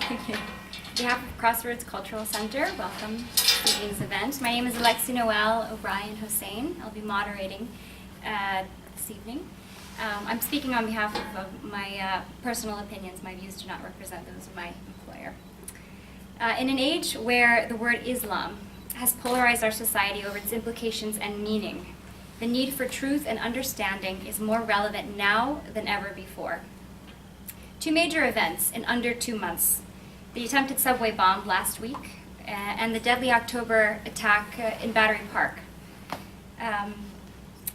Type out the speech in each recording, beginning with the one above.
On behalf of Crossroads Cultural Center, welcome to this evening's event. My name is Alexi-Noelle O'Brien Hossein. I'll be moderating this evening. I'm speaking on behalf of my personal opinions. My views do not represent those of my employer. In an age where the word Islam has polarized our society over its implications and meaning, the need for truth and understanding is more relevant now than ever before. Two major events in under 2 months: the attempted subway bomb last week and the deadly October attack in Battery Park.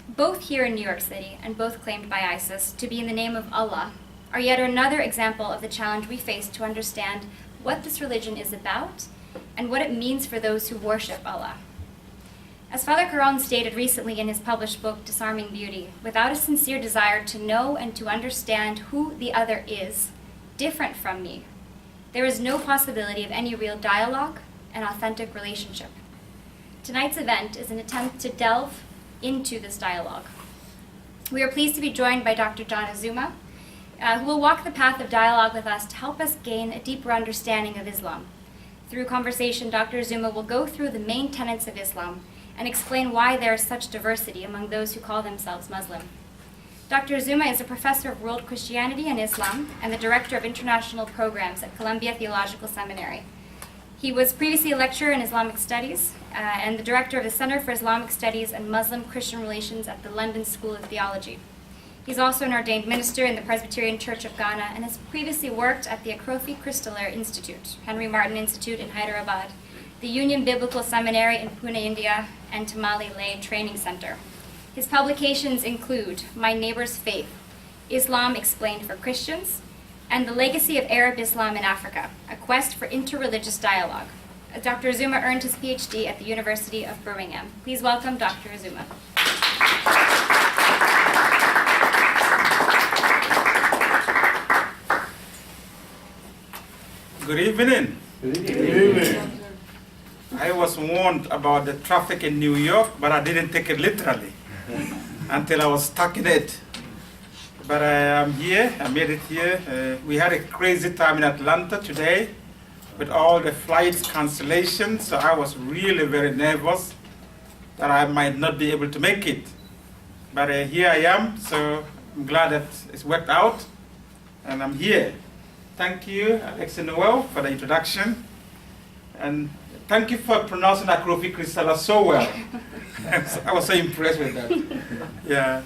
Both here in New York City and both claimed by ISIS to be in the name of Allah are yet another example of the challenge we face to understand what this religion is about and what it means for those who worship Allah. As Father Caron stated recently in his published book, Disarming Beauty, without a sincere desire to know and to understand who the other is, different from me, there is no possibility of any real dialogue and authentic relationship. Tonight's event is an attempt to delve into this dialogue. We are pleased to be joined by Dr. John AZUMAH, who will walk the path of dialogue with us to help us gain a deeper understanding of Islam. Through conversation, Dr. AZUMAH will go through the main tenets of Islam and explain why there is such diversity among those who call themselves Muslim. Dr. AZUMAH is a professor of world Christianity and Islam and the director of international programs at Columbia Theological Seminary. He was previously a lecturer in Islamic Studies and the director of the Center for Islamic Studies and Muslim-Christian Relations at the London School of Theology. He's also an ordained minister in the Presbyterian Church of Ghana and has previously worked at the Akrofi Christaler Institute, Henry Martin Institute in Hyderabad, the Union Biblical Seminary in Pune, India, and Tamale Lay Training Center. His publications include My Neighbor's Faith, Islam Explained for Christians, and The Legacy of Arab Islam in Africa, A Quest for Interreligious Dialogue. Dr. AZUMAH earned his PhD at the University of Birmingham. Please welcome Dr. AZUMAH. Good evening. Good evening. I was warned about the traffic in New York, but I didn't take it literally until I was stuck in it. But I'm here, I made it here. We had a crazy time in Atlanta today with all the flight cancellations, so I was really very nervous that I might not be able to make it. But here I am, so I'm glad that it's worked out, and I'm here. Thank you, Alexi-Noelle, for the introduction. And thank you for pronouncing Akrofi Christaler so well. I was so impressed with that. Yeah.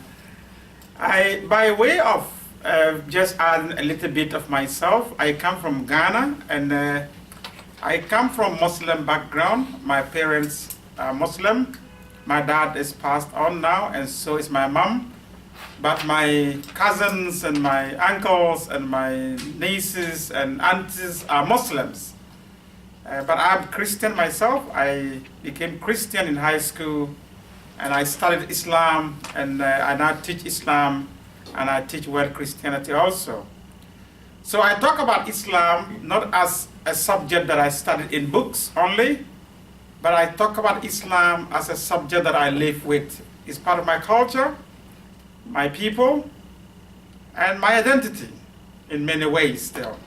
By way of just adding a little bit of myself, I come from Ghana, and I come from Muslim background. My parents are Muslim. My dad is passed on now, and so is my mom. But my cousins and my uncles and my nieces and aunties are Muslims. But I'm Christian myself. I became Christian in high school, and I studied Islam, and I now teach Islam, and I teach world Christianity also. So I talk about Islam not as a subject that I studied in books only, but I talk about Islam as a subject that I live with. It's part of my culture, my people, and my identity in many ways still.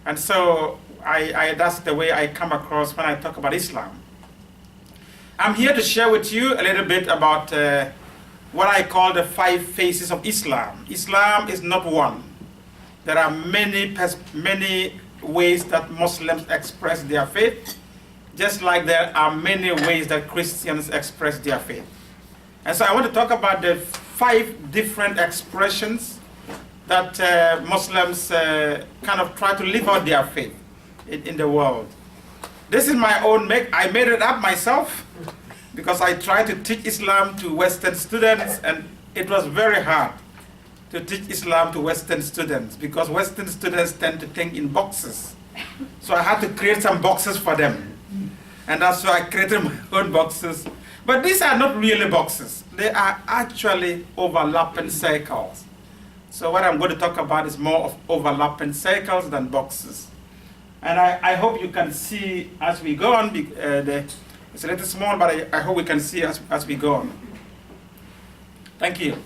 And so that's the way I come across when I talk about Islam. I'm here to share with you a little bit about what I call the 5 phases of Islam. Islam is not one. There are many ways that Muslims express their faith, just like there are many ways that Christians express their faith. And so I want to talk about the 5 different expressions that Muslims kind of try to live out their faith in the world. This is my own I made it up myself because I tried to teach Islam to Western students, and it was very hard to teach Islam to Western students because Western students tend to think in boxes. So I had to create some boxes for them. And that's why I created my own boxes. But these are not really boxes. They are actually overlapping circles. So what I'm going to talk about is more of overlapping circles than boxes. And I hope you can see as we go on. It's a little small, but I hope we can see as we go on. Thank you.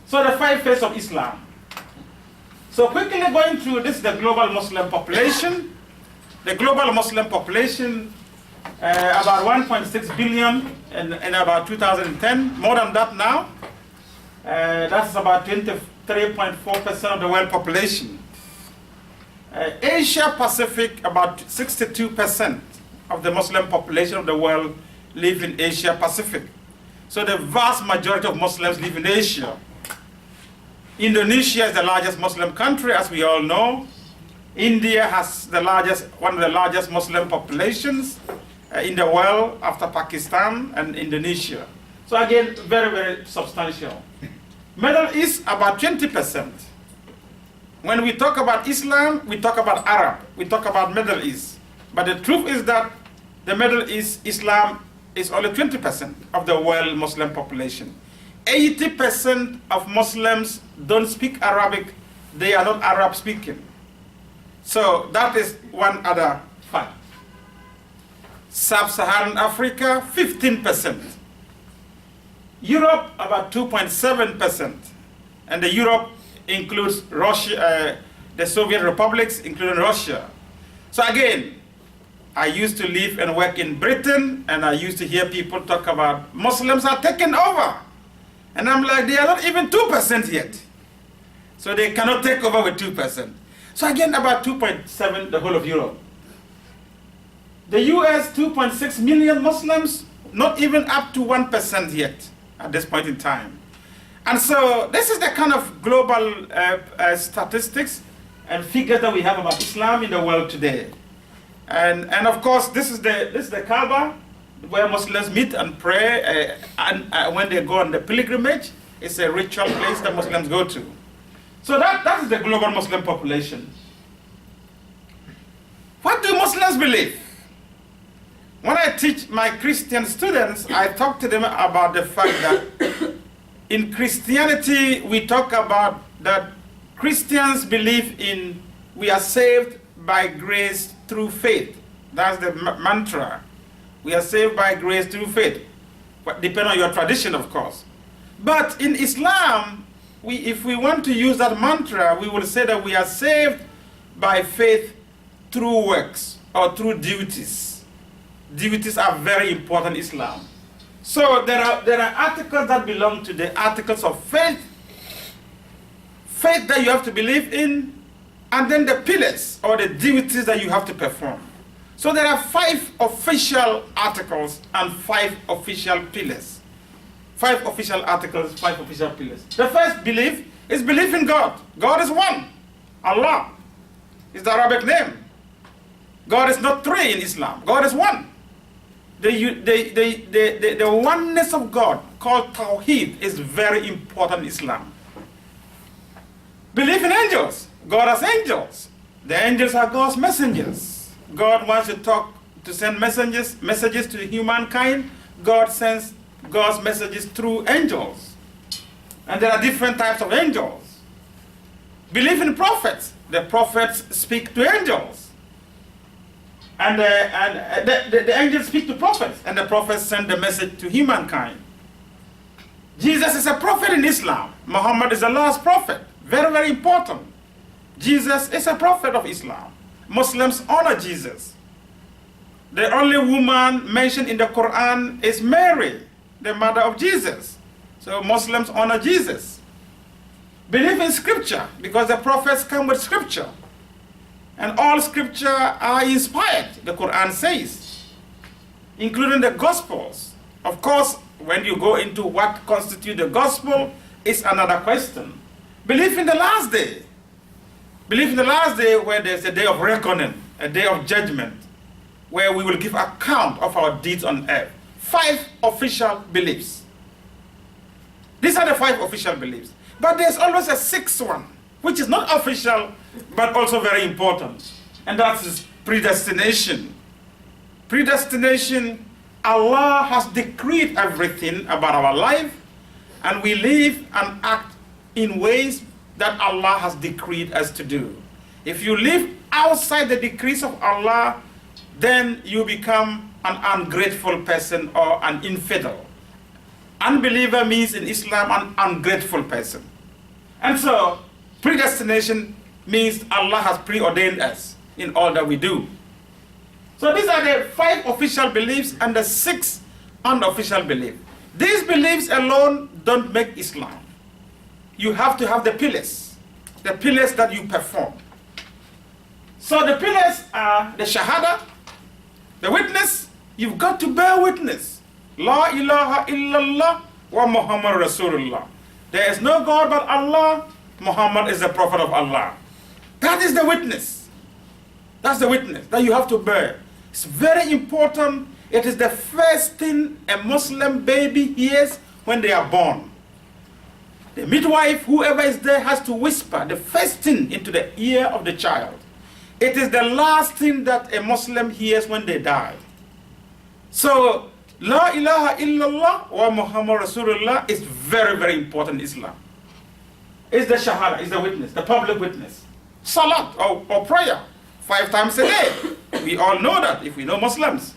So the 5 phases of Islam. So quickly going through this, the global Muslim population. The global Muslim population, about 1.6 billion in about 2010, more than that now. That's about 23.4% of the world population. Asia Pacific, about 62% of the Muslim population of the world live in Asia Pacific. So the vast majority of Muslims live in Asia. Indonesia is the largest Muslim country, as we all know. India has one of the largest Muslim populations in the world after Pakistan and Indonesia. So again, very, very substantial. Middle East, about 20%. When we talk about Islam, we talk about Arab, we talk about Middle East. But the truth is that the Middle East, Islam is only 20% of the world Muslim population. 80% of Muslims don't speak Arabic, they are not Arab speaking. So that is one other fact. Sub-Saharan Africa, 15%. Europe, about 2.7%. And the Europe includes Russia, the Soviet republics, including Russia. So again, I used to live and work in Britain, and I used to hear people talk about Muslims are taking over. And I'm like, they are not even 2% yet. So they cannot take over with 2%. So again, about 2.7, the whole of Europe. The US, 2.6 million Muslims, not even up to 1% yet at this point in time. And so this is the kind of global statistics and figures that we have about Islam in the world today. And of course, this is the Kaaba, where Muslims meet and pray, and when they go on the pilgrimage. It's a ritual place that Muslims go to. So that is the global Muslim population. What do Muslims believe? When I teach my Christian students, I talk to them about the fact that in Christianity, we talk about that Christians believe in we are saved by grace through faith. That's the mantra. We are saved by grace through faith. But depending on your tradition, of course. But in Islam, if we want to use that mantra, we will say that we are saved by faith through works or through duties. Duties are very important in Islam. So there are articles that belong to the articles of faith, faith that you have to believe in, and then the pillars or the duties that you have to perform. So there are 5 official articles and 5 official pillars. 5 official articles, 5 official pillars. The first belief is belief in God. God is one. Allah is the Arabic name. God is not 3 in Islam. God is one. The oneness of God, called Tawheed, is very important in Islam. Belief in angels. God has angels. The angels are God's messengers. God wants to send messages to humankind. God sends God's messages through angels. And there are different types of angels. Believe in prophets. The prophets speak to angels. And the angels speak to prophets, and the prophets send the message to humankind. Jesus is a prophet in Islam. Muhammad is the last prophet. Very, very important. Jesus is a prophet of Islam. Muslims honor Jesus. The only woman mentioned in the Quran is Mary, the mother of Jesus. So Muslims honor Jesus. Believe in scripture, because the prophets come with scripture. And all scripture are inspired, the Quran says, including the Gospels. Of course, when you go into what constitutes the Gospel, it's another question. Believe in the last day. Believe in the last day, where there's a day of reckoning, a day of judgment, where we will give account of our deeds on earth. 5 official beliefs. These are the 5 official beliefs. But there's always a 6th one, which is not official, but also very important. And that is predestination. Predestination, Allah has decreed everything about our life, and we live and act in ways that Allah has decreed us to do. If you live outside the decrees of Allah, then you become an ungrateful person or an infidel. Unbeliever means in Islam an ungrateful person. And so, predestination means Allah has preordained us in all that we do. So these are the 5 official beliefs and the 6 unofficial beliefs. These beliefs alone don't make Islam. You have to have the pillars that you perform. So the pillars are the Shahada, the witness. You've got to bear witness. La ilaha illallah wa Muhammad Rasulullah. There is no God but Allah. Muhammad is the prophet of Allah. That is the witness. That's the witness that you have to bear. It's very important. It is the first thing a Muslim baby hears when they are born. The midwife, whoever is there, has to whisper the first thing into the ear of the child. It is the last thing that a Muslim hears when they die. So, La ilaha illallah wa Muhammad Rasulullah is very, very important in Islam. It's the Shahada, it's the witness, the public witness. Salat or prayer, 5 times a day. We all know that if we know Muslims.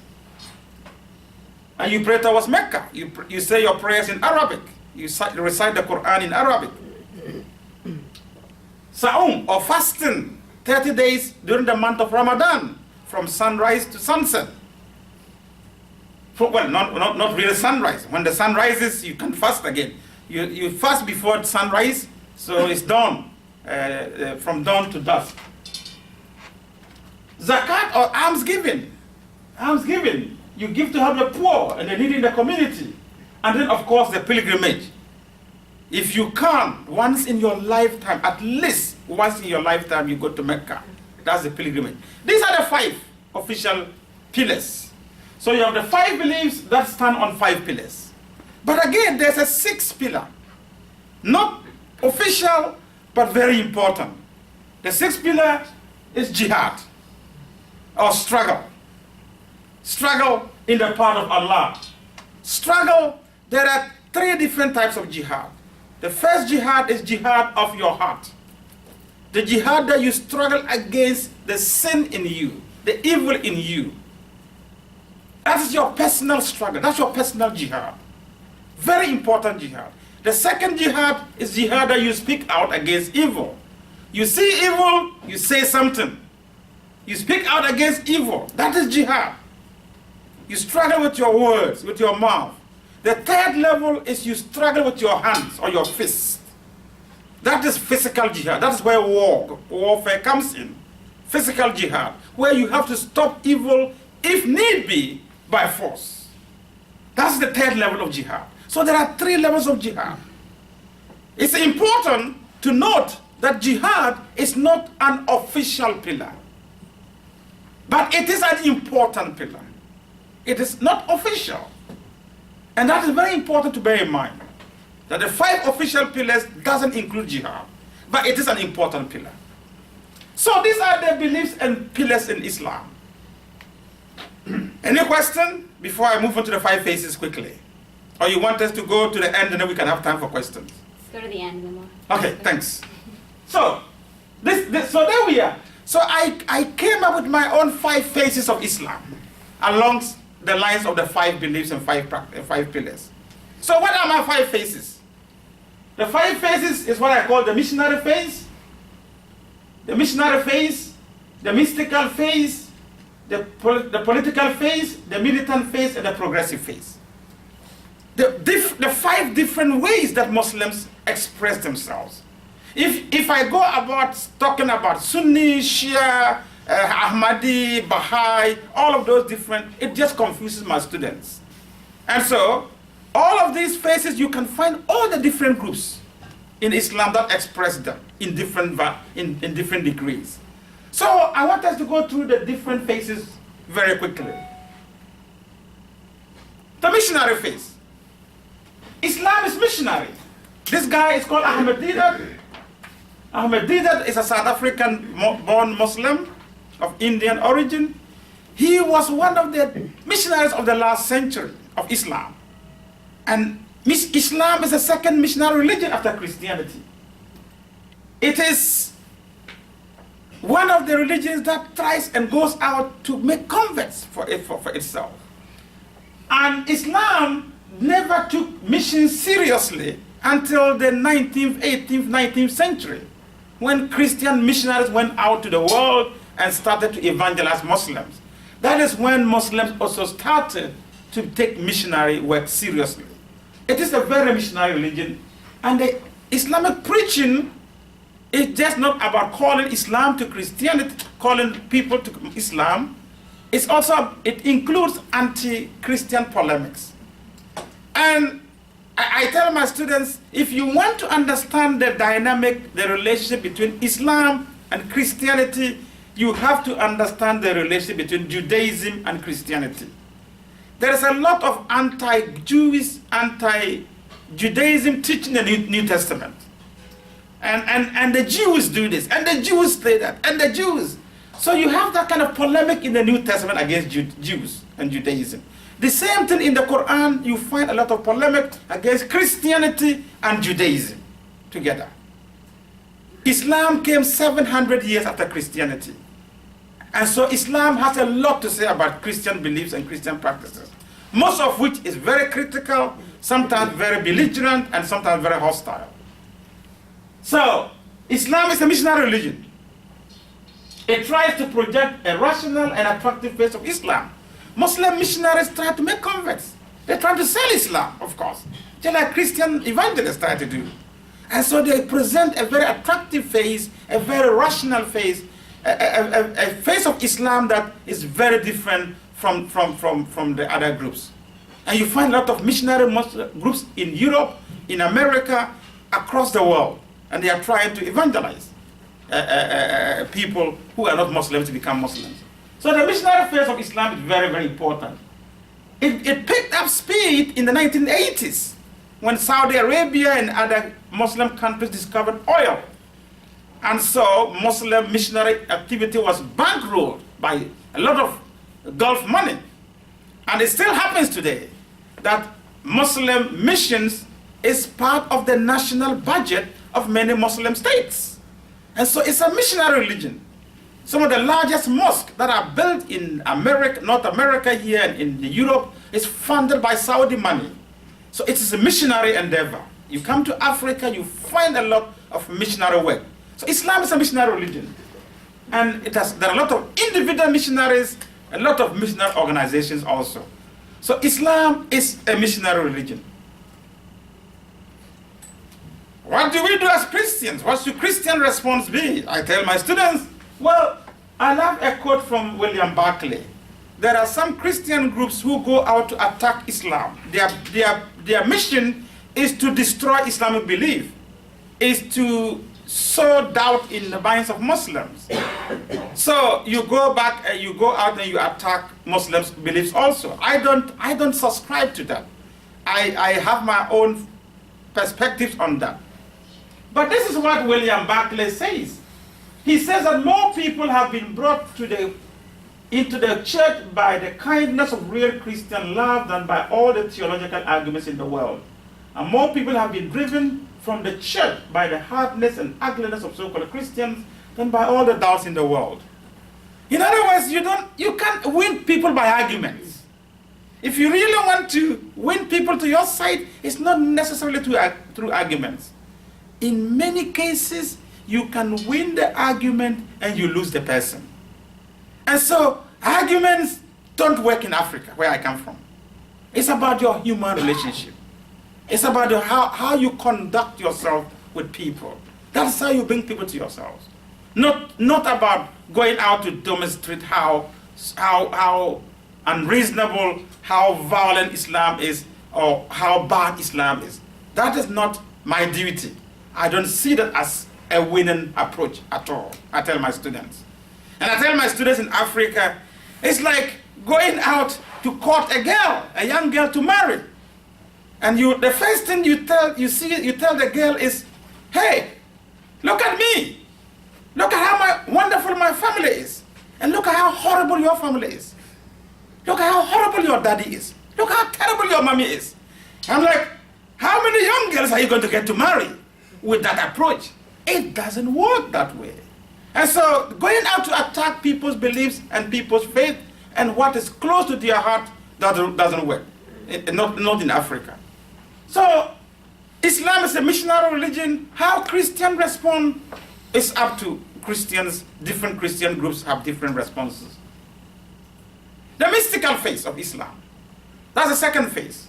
And you pray towards Mecca. You say your prayers in Arabic. You recite the Quran in Arabic. Sa'um or fasting, 30 days during the month of Ramadan, from sunrise to sunset. Well, not really sunrise. When the sun rises, you can fast again. You fast before sunrise, so it's dawn, from dawn to dusk. Zakat or almsgiving. Almsgiving. You give to help the poor and the needy in the community. And then, of course, the pilgrimage. If you can, once in your lifetime, at least once in your lifetime, you go to Mecca. That's the pilgrimage. These are the 5 official pillars. So you have the 5 beliefs that stand on 5 pillars. But again, there's a 6th pillar. Not official, but very important. The 6th pillar is jihad, or struggle. Struggle in the path of Allah. Struggle, there are 3 different types of jihad. The first jihad is jihad of your heart. The jihad that you struggle against the sin in you, the evil in you. That is your personal struggle. That's your personal jihad. Very important jihad. The second jihad is jihad that you speak out against evil. You see evil, you say something. You speak out against evil. That is jihad. You struggle with your words, with your mouth. The third level is you struggle with your hands or your fists. That is physical jihad. That's where warfare comes in. Physical jihad, where you have to stop evil, if need be, by force. That's the third level of jihad. So there are 3 levels of jihad. It's important to note that jihad is not an official pillar, but it is an important pillar. It is not official. And that is very important to bear in mind, that the 5 official pillars doesn't include jihad, but it is an important pillar. So these are the beliefs and pillars in Islam. Any question before I move on to the 5 phases quickly? Or you want us to go to the end and then we can have time for questions? Let's go to the end, Mama. Okay, thanks. So, so there we are. So I came up with my own 5 phases of Islam along the lines of the 5 beliefs and 5 pillars. So what are my 5 phases? The 5 phases is what I call the missionary phase, the mystical phase, the political phase, the militant phase, and the progressive phase. The 5 different ways that Muslims express themselves. If I go about talking about Sunni, Shia, Ahmadi, Baha'i, all of those different, it just confuses my students. And so, all of these phases, you can find all the different groups in Islam that express them in different degrees. So I want us to go through the different phases very quickly. The missionary phase. Islam is missionary. This guy is called Ahmed Deedat. Ahmed Deedat is a South African born Muslim of Indian origin. He was one of the missionaries of the last century of Islam. And Islam is the second missionary religion after Christianity. It is one of the religions that tries and goes out to make converts for itself. And Islam never took mission seriously until the 19th, 18th, 19th century, when Christian missionaries went out to the world and started to evangelize Muslims. That is when Muslims also started to take missionary work seriously. It is a very missionary religion, and the Islamic preaching is just not about calling Islam to Christianity, calling people to Islam. It includes anti-Christian polemics. And I tell my students, if you want to understand the dynamic, the relationship between Islam and Christianity, you have to understand the relationship between Judaism and Christianity. There is a lot of anti-Jewish, anti-Judaism teaching in the New Testament. And the Jews do this, and the Jews say that, and the Jews. So you have that kind of polemic in the New Testament against Jews and Judaism. The same thing in the Quran, you find a lot of polemic against Christianity and Judaism together. Islam came 700 years after Christianity. And so Islam has a lot to say about Christian beliefs and Christian practices, most of which is very critical, sometimes very belligerent, and sometimes very hostile. So Islam is a missionary religion. It tries to project a rational and attractive face of Islam. Muslim missionaries try to make converts. They try to sell Islam, of course, just like Christian evangelists try to do. And so they present a very attractive face, a very rational face, a face of Islam that is very different from the other groups. And you find a lot of missionary groups in Europe, in America, across the world. And they are trying to evangelize people who are not Muslims to become Muslims. So the missionary face of Islam is very, very important. It picked up speed in the 1980s when Saudi Arabia and other Muslim countries discovered oil. And so Muslim missionary activity was bankrolled by a lot of Gulf money. And it still happens today that Muslim missions is part of the national budget of many Muslim states. And so it's a missionary religion. Some of the largest mosques that are built in America, North America here and in Europe is funded by Saudi money. So it is a missionary endeavor. You come to Africa, you find a lot of missionary work. So Islam is a missionary religion. And there are a lot of individual missionaries, a lot of missionary organizations also. So Islam is a missionary religion. What do we do as Christians? What should Christian response be? I tell my students, well, I love a quote from William Barclay. There are some Christian groups who go out to attack Islam. Their mission is to destroy Islamic belief, is to sow doubt in the minds of Muslims. So you go back and you go out and you attack Muslims' beliefs also. I don't subscribe to that. I have my own perspectives on that. But this is what William Barclay says. He says that more people have been brought into the church by the kindness of real Christian love than by all the theological arguments in the world. And more people have been driven from the church by the hardness and ugliness of so-called Christians than by all the doubts in the world. In other words, you can't win people by arguments. If you really want to win people to your side, it's not necessarily through arguments. In many cases, you can win the argument and you lose the person. And so arguments don't work in Africa, where I come from. It's about your human relationship. It's about how you conduct yourself with people. That's how you bring people to yourselves. Not about going out to demonstrate how unreasonable, how violent Islam is, or how bad Islam is. That is not my duty. I don't see that as a winning approach at all, I tell my students. And I tell my students in Africa, it's like going out to court a girl, a young girl to marry. And the first thing you tell the girl is, hey, look at me. Look at how wonderful my family is. And look at how horrible your family is. Look at how horrible your daddy is. Look how terrible your mommy is. I'm like, how many young girls are you going to get to marry with that approach? It doesn't work that way. And so going out to attack people's beliefs and people's faith and what is close to their heart doesn't work. Not in Africa. So Islam is a missionary religion. How Christians respond it's up to Christians. Different Christian groups have different responses. The mystical phase of Islam. That's the second phase.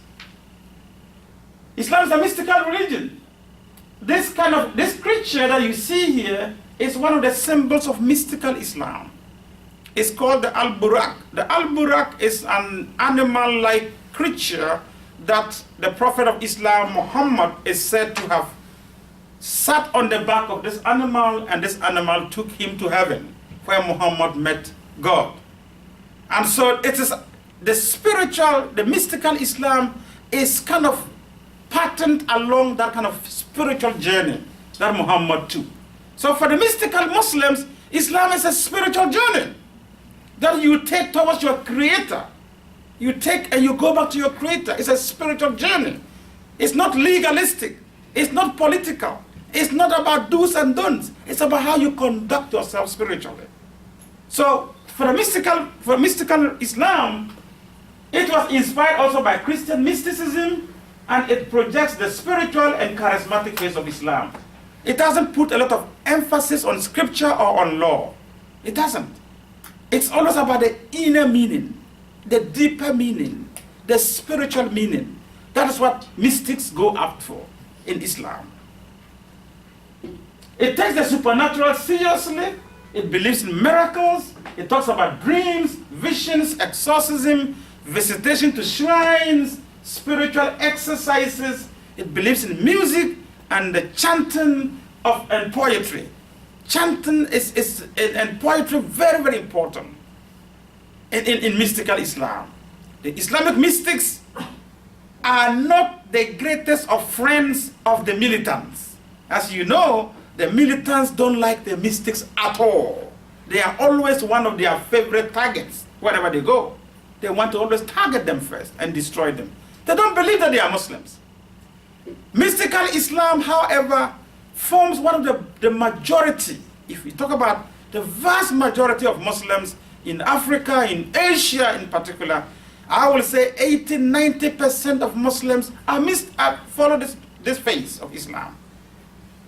Islam is a mystical religion. This creature that you see here is one of the symbols of mystical Islam. It's called the al-Buraq. The al-Buraq is an animal-like creature that the Prophet of Islam, Muhammad, is said to have sat on the back of this animal, and this animal took him to heaven, where Muhammad met God. And so it is the spiritual, the mystical Islam is kind of patterned along that kind of spiritual journey that Muhammad took. So for the mystical Muslims, Islam is a spiritual journey that you take towards your Creator. You take and you go back to your Creator. It's a spiritual journey. It's not legalistic. It's not political. It's not about do's and don'ts. It's about how you conduct yourself spiritually. So for mystical Islam, it was inspired also by Christian mysticism, and it projects the spiritual and charismatic phase of Islam. It doesn't put a lot of emphasis on scripture or on law. It doesn't. It's always about the inner meaning, the deeper meaning, the spiritual meaning. That is what mystics go up for in Islam. It takes the supernatural seriously. It believes in miracles. It talks about dreams, visions, exorcism, visitation to shrines, spiritual exercises. It believes in music and the chanting and poetry. Chanting and poetry very, very important in mystical Islam. The Islamic mystics are not the greatest of friends of the militants. As you know, the militants don't like the mystics at all. They are always one of their favorite targets wherever they go. They want to always target them first and destroy them. They don't believe that they are Muslims. Mystical Islam, however, forms one of the majority. If we talk about the vast majority of Muslims in Africa, in Asia in particular, I will say 80–90% of Muslims follow this phase of Islam.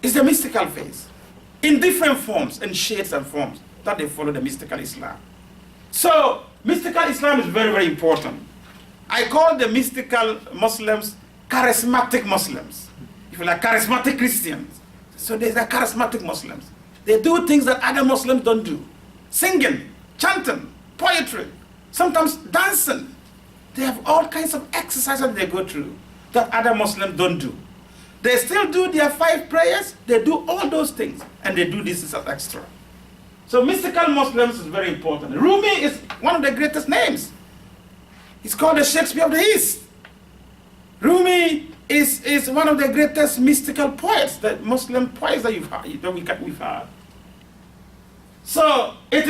It's the mystical phase, in different forms and shades and forms that they follow the mystical Islam. So mystical Islam is very, very important. I call the mystical Muslims charismatic Muslims. If you like, charismatic Christians. So they're charismatic Muslims. They do things that other Muslims don't do. Singing, chanting, poetry, sometimes dancing. They have all kinds of exercises they go through that other Muslims don't do. They still do their 5 prayers. They do all those things. And they do this as extra. So mystical Muslims is very important. Rumi is one of the greatest names. He's called the Shakespeare of the East. Rumi is one of the greatest mystical poets, the Muslim poets that we've had. So it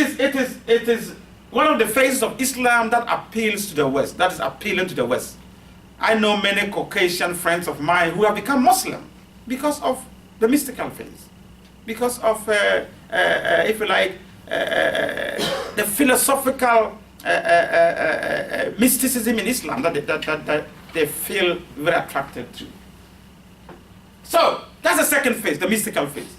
is one of the phases of Islam that appeals to the West, that is appealing to the West. I know many Caucasian friends of mine who have become Muslim because of the mystical phase, because of, if you like, the philosophical mysticism in Islam that they feel very attracted to. So that's the second phase, the mystical phase.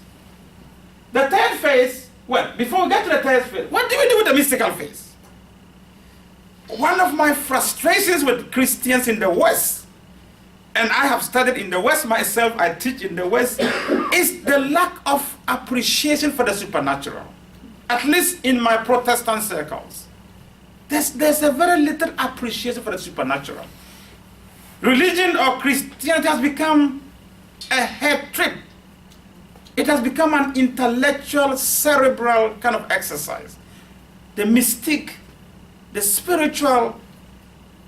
The third phase, well, before we get to the third phase, what do we do with the mystical phase? One of my frustrations with Christians in the West, and I have studied in the West myself, I teach in the West, is the lack of appreciation for the supernatural. At least in my Protestant circles. There's a very little appreciation for the supernatural. Religion or Christianity has become a head trip. It has become an intellectual, cerebral kind of exercise. The mystique, the spiritual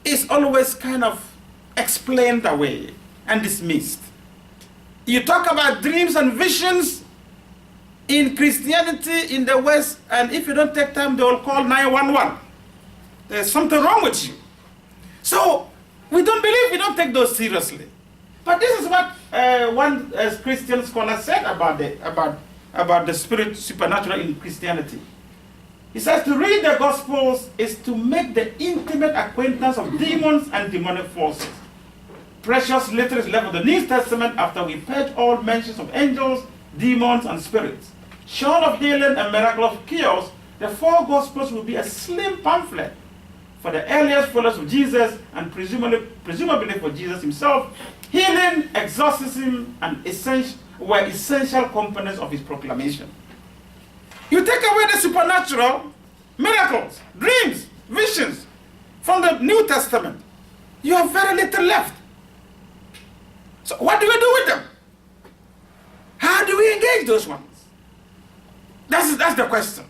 is always kind of explained away and dismissed. You talk about dreams and visions in Christianity in the West, and if you don't take time, they will call 911. There's something wrong with you. So we don't take those seriously. But this is what one Christian scholar said about the supernatural in Christianity. He says to read the Gospels is to make the intimate acquaintance of demons and demonic forces. Precious little is left of the New Testament after we purge all mentions of angels, demons, and spirits. short of healing and miracle of cures, the four Gospels will be a slim pamphlet for the earliest followers of Jesus and presumably for Jesus himself. Healing, exorcism, and were essential components of his proclamation. You take away the supernatural, miracles, dreams, visions from the New Testament, you have very little left. So what do we do with them? How do we engage those ones? That's the question.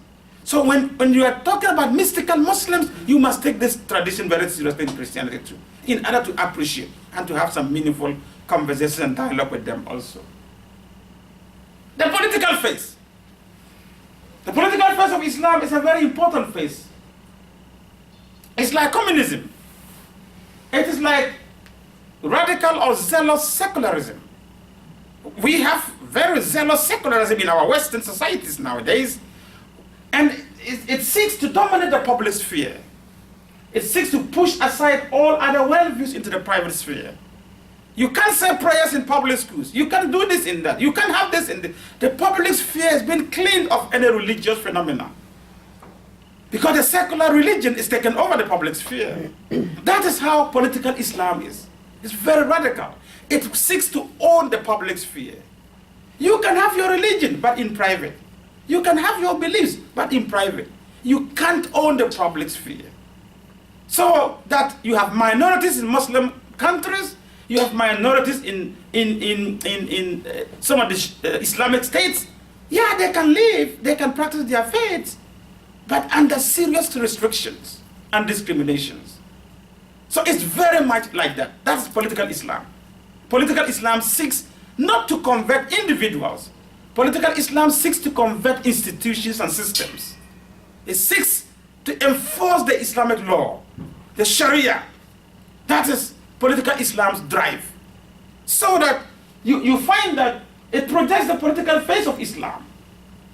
So when you are talking about mystical Muslims, you must take this tradition very seriously in Christianity too, in order to appreciate and to have some meaningful conversation and dialogue with them also. The political phase. The political phase of Islam is a very important phase. It's like communism. It is like radical or zealous secularism. We have very zealous secularism in our Western societies nowadays, and it seeks to dominate the public sphere. It seeks to push aside all other worldviews into the private sphere. You can't say prayers in public schools. You can't do this in that. You can't have this in the public sphere has been cleaned of any religious phenomena, because the secular religion is taken over the public sphere. That is how political Islam is. It's very radical. It seeks to own the public sphere. You can have your religion, but in private. You can have your beliefs, but in private. You can't own the public sphere. So that you have minorities in Muslim countries, you have minorities in some of the Islamic states. Yeah, they can live, they can practice their faith, but under serious restrictions and discriminations. So it's very much like that. That's political Islam. Political Islam seeks not to convert individuals. Political Islam seeks to convert institutions and systems. It seeks to enforce the Islamic law, the Sharia. That is political Islam's drive. So that you find that it projects the political face of Islam.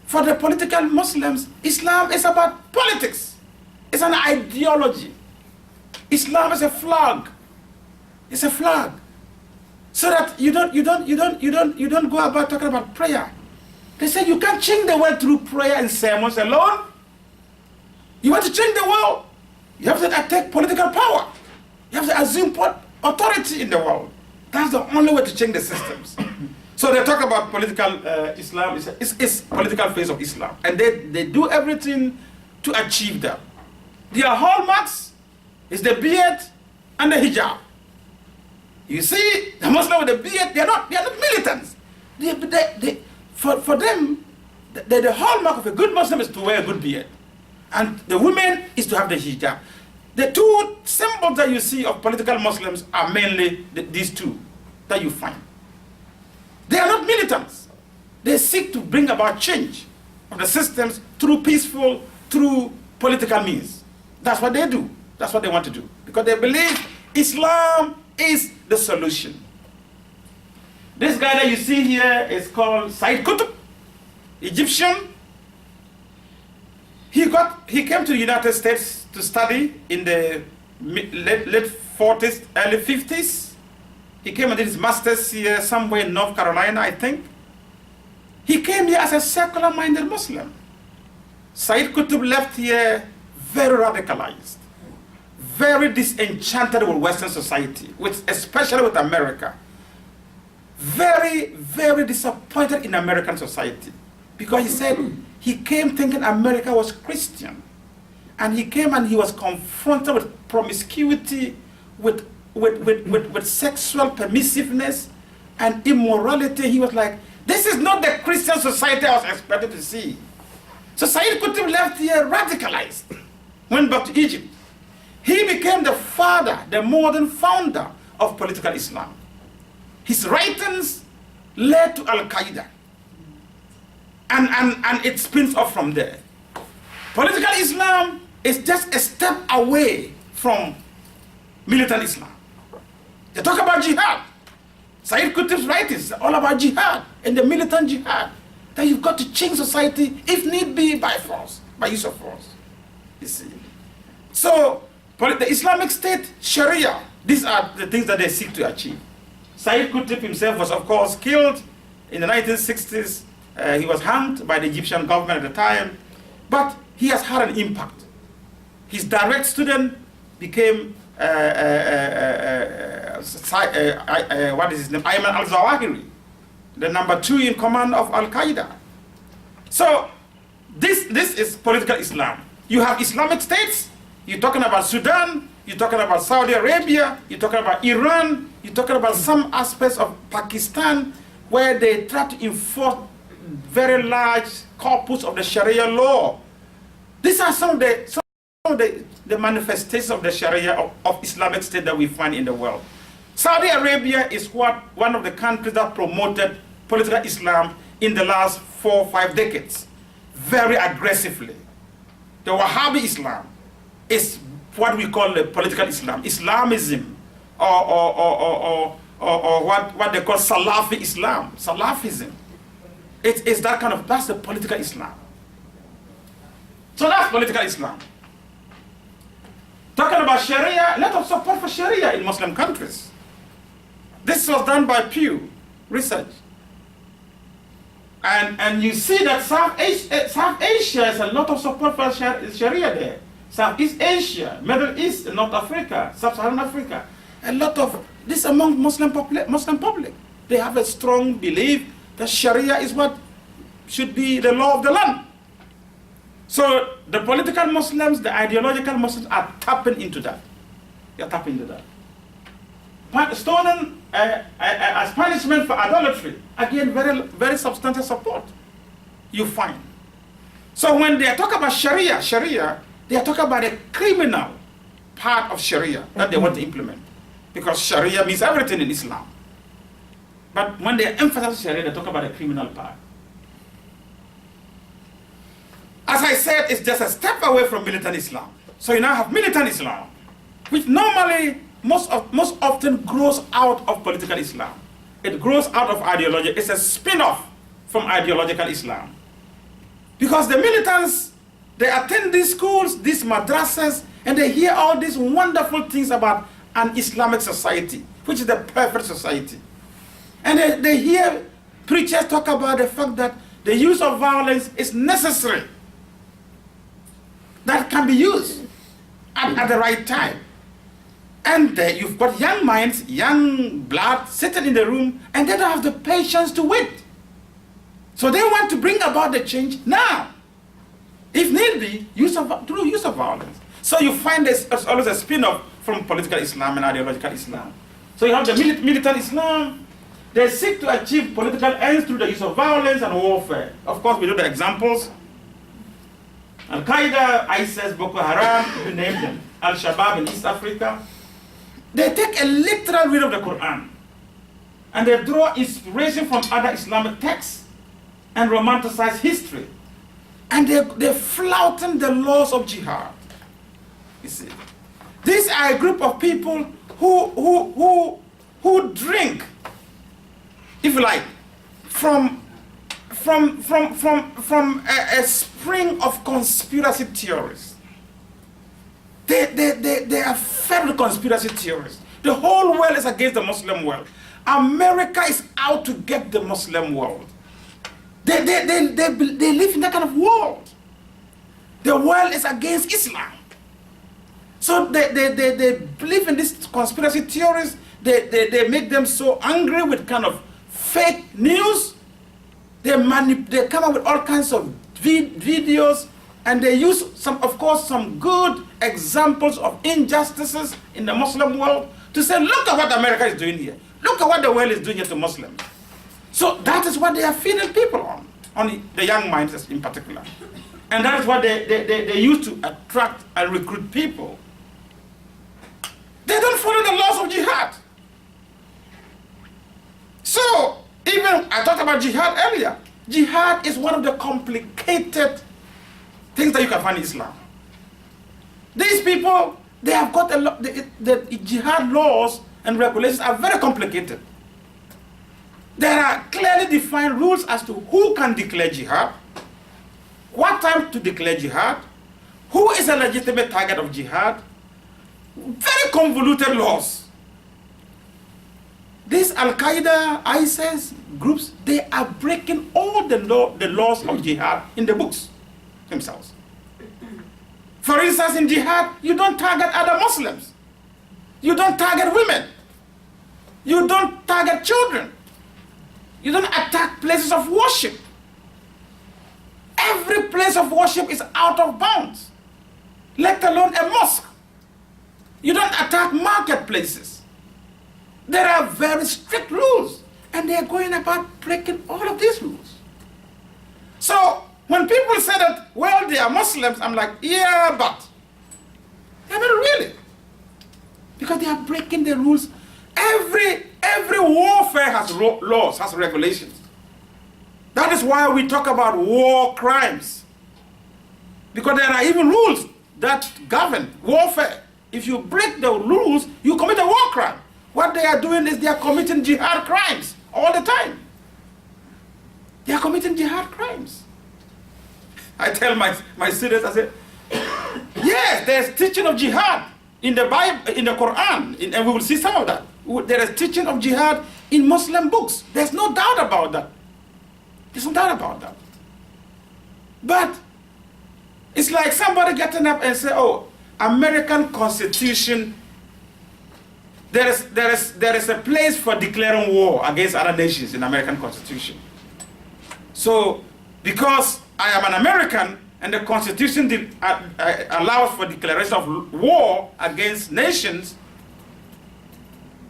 For the political Muslims, Islam is about politics. It's an ideology. Islam is a flag. It's a flag. So that you don't go about talking about prayer. They say you can't change the world through prayer and sermons alone. You want to change the world, you have to attack political power. You have to assume authority in the world. That's the only way to change the systems. So they talk about political Islam, it's political phase of Islam. And they do everything to achieve that. Their hallmarks is the beard and the hijab. You see, the Muslim with the beard, they are not militants. For them, the hallmark of a good Muslim is to wear a good beard. And the women is to have the hijab. The two symbols that you see of political Muslims are mainly these two that you find. They are not militants. They seek to bring about change of the systems through political means. That's what they do. That's what they want to do. Because they believe Islam is the solution. This guy that you see here is called Said Qutb, Egyptian. He came to the United States to study in the late 40s, early 50s. He came and did his master's here somewhere in North Carolina, I think. He came here as a secular-minded Muslim. Said Qutb left here very radicalized, very disenchanted with Western society, especially with America. Very, very disappointed in American society. Because he said he came thinking America was Christian. And he came and he was confronted with promiscuity, with sexual permissiveness and immorality. He was like, this is not the Christian society I was expected to see. So Said Qutb left here radicalized, went back to Egypt. He became the father, the modern founder of political Islam. His writings led to Al-Qaeda. And it spins off from there. Political Islam is just a step away from militant Islam. They talk about jihad. Said Qutb's writings are all about jihad and the militant jihad. That you've got to change society, if need be, by force, by use of force. You see. So, the Islamic State, Sharia, these are the things that they seek to achieve. Said Qutb himself was, of course, killed in the 1960s He was hanged by the Egyptian government at the time, but he has had an impact. His direct student became what is his name? Ayman al-Zawahiri, the number 2 in command of Al-Qaeda. So this is political Islam. You have Islamic states, you're talking about Sudan, you're talking about Saudi Arabia, you're talking about Iran, you're talking about some aspects of Pakistan where they try to enforce very large corpus of the Sharia law. These are some of the manifestations of the Sharia of Islamic State that we find in the world. Saudi Arabia is one of the countries that promoted political Islam in the last 4 or 5 decades, very aggressively. The Wahhabi Islam is what we call the political Islam, Islamism, or what they call Salafi Islam, Salafism. It's that kind of, that's the political Islam. So that's political Islam. Talking about Sharia, let us support for Sharia in Muslim countries. This was done by Pew Research. And you see that South Asia is a lot of support for Sharia there. Southeast Asia, Middle East, North Africa, Sub-Saharan Africa. A lot of this among Muslim public. They have a strong belief that Sharia is what should be the law of the land. So the political Muslims, the ideological Muslims are tapping into that. They are tapping into that. Stoning as punishment for idolatry, again, very, very substantial support you find. So when they talk about Sharia, they are talking about the criminal part of Sharia that they want to implement. Because Sharia means everything in Islam. But when they emphasize Sharia, they talk about the criminal part. As I said, it's just a step away from militant Islam. So you now have militant Islam, which normally, most often grows out of political Islam. It grows out of ideology. It's a spin-off from ideological Islam. Because the militants, they attend these schools, these madrasas, and they hear all these wonderful things about an Islamic society, which is the perfect society. And they hear preachers talk about the fact that the use of violence is necessary. That can be used at the right time. And you've got young minds, young blood sitting in the room, and they don't have the patience to wait. So they want to bring about the change now. If need be, through use of violence. So you find there's always a spin-off from political Islam and ideological Islam. So you have the militant Islam. They seek to achieve political ends through the use of violence and warfare. Of course, we know the examples. Al-Qaeda, ISIS, Boko Haram, you name them. Al-Shabaab in East Africa. They take a literal read of the Quran and they draw inspiration from other Islamic texts and romanticize history. And they're flouting the laws of jihad. You see, these are a group of people who drink, if you like, from a spring of conspiracy theories. They are fed with conspiracy theories. The whole world is against the Muslim world. America is out to get the Muslim world. They live in that kind of world. The world is against Islam. So they believe in these conspiracy theories. They make them so angry with kind of fake news. They come up with all kinds of videos, and they use some good examples of injustices in the Muslim world to say, look at what America is doing here. Look at what the world is doing here to Muslims. So that is what they are feeding people on the young minds in particular. And that is what they use to attract and recruit people. They don't follow the laws of jihad. So, even I talked about jihad earlier. Jihad is one of the complicated things that you can find in Islam. These people, they have got a lot, the jihad laws and regulations are very complicated. There are clearly defined rules as to who can declare jihad, what time to declare jihad, who is a legitimate target of jihad. Very convoluted laws. These Al-Qaeda, ISIS groups, they are breaking all the laws of jihad in the books themselves. For instance, in jihad, you don't target other Muslims. You don't target women. You don't target children. You don't attack places of worship. Every place of worship is out of bounds, let alone a mosque. You don't attack marketplaces. There are very strict rules, and they are going about breaking all of these rules. So when people say that, well, they are Muslims, I'm like, yeah, but they're not really. Because they are breaking the rules. Every warfare has laws, has regulations. That is why we talk about war crimes. Because there are even rules that govern warfare. If you break the rules, you commit a war crime. What they are doing is they are committing jihad crimes all the time. They are committing jihad crimes. I tell my students, I say, yes, there's teaching of jihad in the Bible, in the Quran, and we will see some of that. There is teaching of jihad in Muslim books. There's no doubt about that. There's no doubt about that. But it's like somebody getting up and say, oh, American Constitution, there is a place for declaring war against other nations in American Constitution. So because I am an American and the Constitution allows for declaration of war against nations,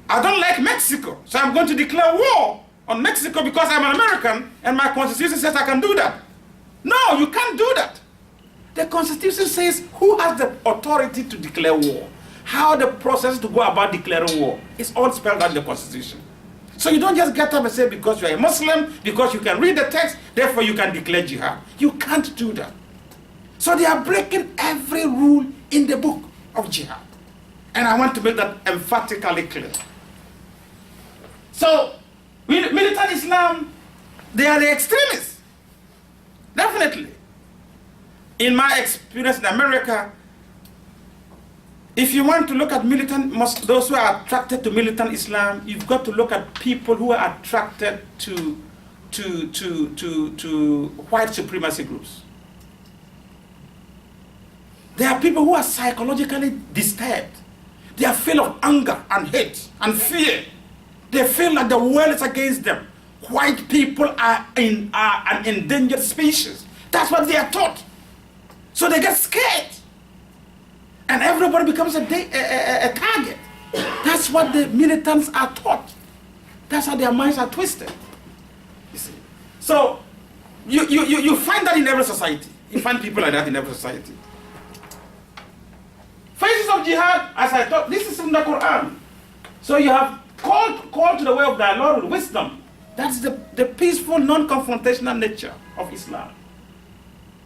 I don't like Mexico, so I'm going to declare war on Mexico because I'm an American and my Constitution says I can do that. No, you can't do that. The Constitution says who has the authority to declare war, how the process to go about declaring war. It's all spelled out in the Constitution. So you don't just get up and say because you're a Muslim, because you can read the text, therefore you can declare jihad. You can't do that. So they are breaking every rule in the book of jihad. And I want to make that emphatically clear. So, militant Islam, they are the extremists. Definitely. In my experience in America, if you want to look at those who are attracted to militant Islam, you've got to look at people who are attracted to white supremacy groups. There are people who are psychologically disturbed. They are full of anger and hate and fear. They feel like the world is against them. White people are an endangered species. That's what they are taught. So they get scared. And everybody becomes a target. That's what the militants are taught. That's how their minds are twisted. You see. So you find that in every society. You find people like that in every society. Faces of jihad, as I thought, this is in the Quran. So you have called to the way of thy Lord with wisdom. That's the peaceful, non-confrontational nature of Islam.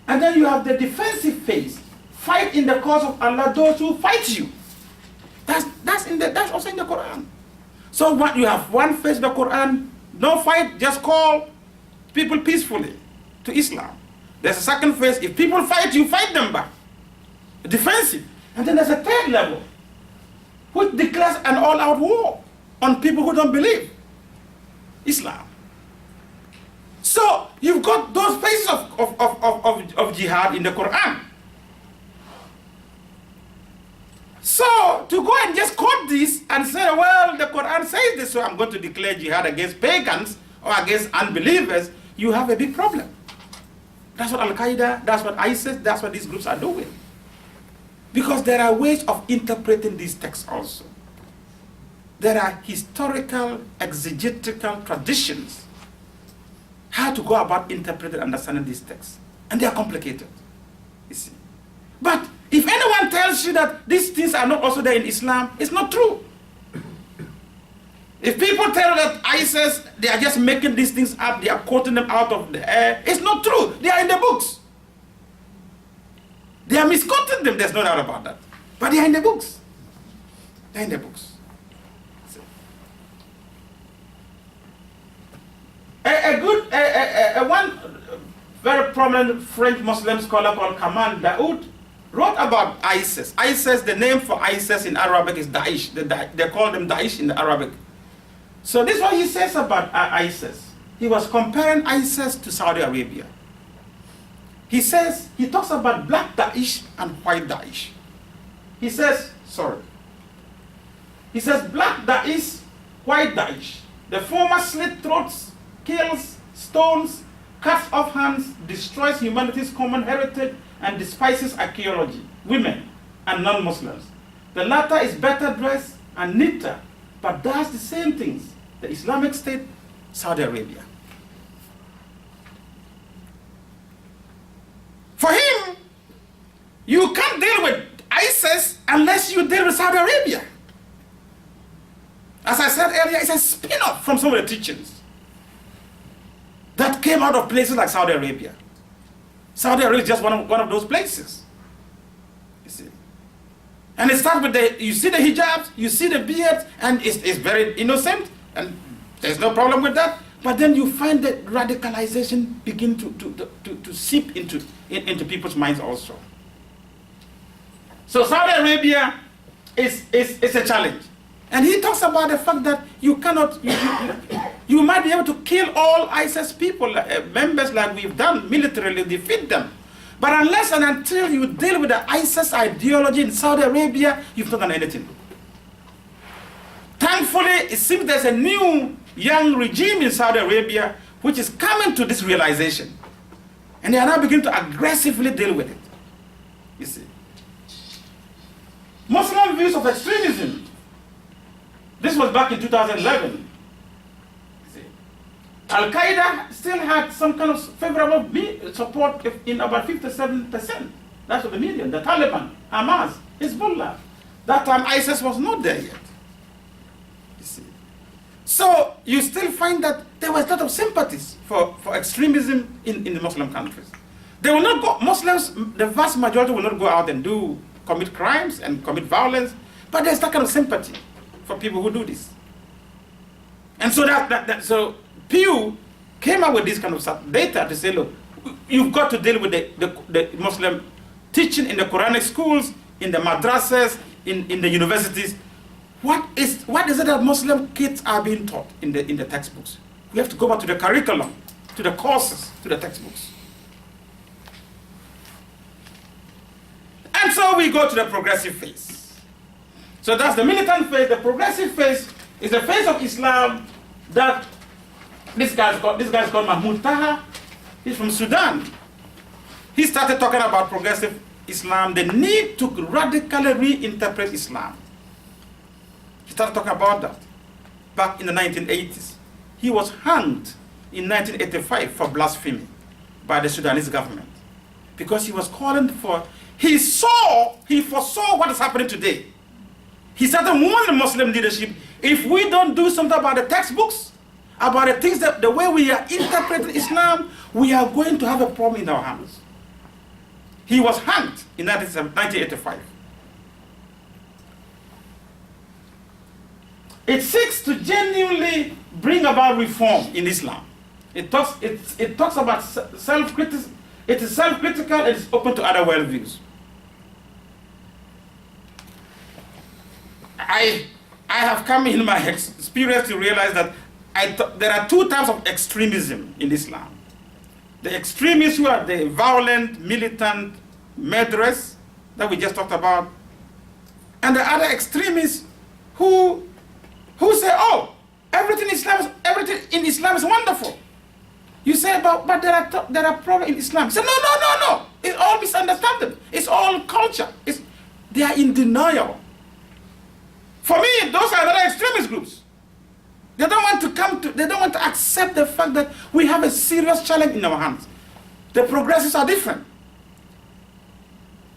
And then you have the defensive phase. Fight in the cause of Allah those who fight you. That's also in the Quran. So what you have one phase of the Quran, no fight, just call people peacefully to Islam. There's a second phase, if people fight you, fight them back. Defensive. And then there's a third level, which declares an all-out war on people who don't believe Islam. So you've got those phases of jihad in the Quran. So to go and just quote this and say, well, the Quran says this, so I'm going to declare jihad against pagans or against unbelievers, you have a big problem. That's what Al-Qaeda, that's what ISIS, that's what these groups are doing. Because there are ways of interpreting these texts also. There are historical, exegetical traditions how to go about interpreting and understanding these texts. And they are complicated, you see. But if anyone tells you that these things are not also there in Islam, it's not true. If people tell you that ISIS, they are just making these things up, they are quoting them out of the air, it's not true. They are in the books. They are misquoting them, there's no doubt about that. But they are in the books. They are in the books. One very prominent French Muslim scholar called Kamal Daoud wrote about ISIS. ISIS, the name for ISIS in Arabic is Daesh. They call them Daesh in the Arabic. So this is what he says about ISIS. He was comparing ISIS to Saudi Arabia. He says, he talks about black Daesh and white Daesh. He says, black Daesh, white Daesh. The former slit throats, kills, stones, cuts off hands, destroys humanity's common heritage, and despises archaeology, women, and non-Muslims. The latter is better dressed and neater, but does the same things. The Islamic State, Saudi Arabia. For him, you can't deal with ISIS unless you deal with Saudi Arabia. As I said earlier, it's a spin-off from some of the teachings that came out of places like Saudi Arabia. Saudi Arabia is just one of those places. You see. And it starts with you see the hijabs, you see the beards, and it's very innocent, and there's no problem with that. But then you find that radicalization begin to seep into people's minds also. So Saudi Arabia is a challenge. And he talks about the fact that you cannot, you might be able to kill all ISIS people, members like we've done, militarily defeat them. But unless and until you deal with the ISIS ideology in Saudi Arabia, you've not done anything. Thankfully, it seems there's a new young regime in Saudi Arabia which is coming to this realization. And they are now beginning to aggressively deal with it. You see. Muslim views of extremism. This was back in 2011. You see. Al-Qaeda still had some kind of favorable support in about 57%. That's what the media, the Taliban, Hamas, Hezbollah. That time ISIS was not there yet. You see. So you still find that there was a lot of sympathies for extremism in the Muslim countries. They will not go, Muslims, the vast majority will not go out and commit crimes and commit violence, but there's that kind of sympathy for people who do this. And so so Pew came up with this kind of data to say, look, you've got to deal with the Muslim teaching in the Quranic schools, in the madrasas, in the universities. What is it that Muslim kids are being taught in the textbooks? We have to go back to the curriculum, to the courses, to the textbooks. And so we go to the progressive phase. So that's the militant phase. The progressive phase is the phase of Islam that this guy is called Mahmoud Taha. He's from Sudan. He started talking about progressive Islam, the need to radically reinterpret Islam. He started talking about that back in the 1980s. He was hanged in 1985 for blasphemy by the Sudanese government because he was calling for, he foresaw what is happening today. He started warning the Muslim leadership, if we don't do something about the textbooks, about the things the way we are interpreting Islam, we are going to have a problem in our hands. He was hanged in 1985. It seeks to genuinely bring about reform in Islam. It talks about self-criticism. It is self-critical and it's open to other worldviews. I have come in my experience to realize that there are two types of extremism in Islam. The extremists who are the violent, militant, murderers that we just talked about, and the other extremists who say, oh, everything in Islam is wonderful. You say, but there are problems in Islam. Say, no. It's all misunderstanding. It's all culture. They are in denial. For me, those are the extremist groups. They don't want to accept the fact that we have a serious challenge in our hands. The progressives are different.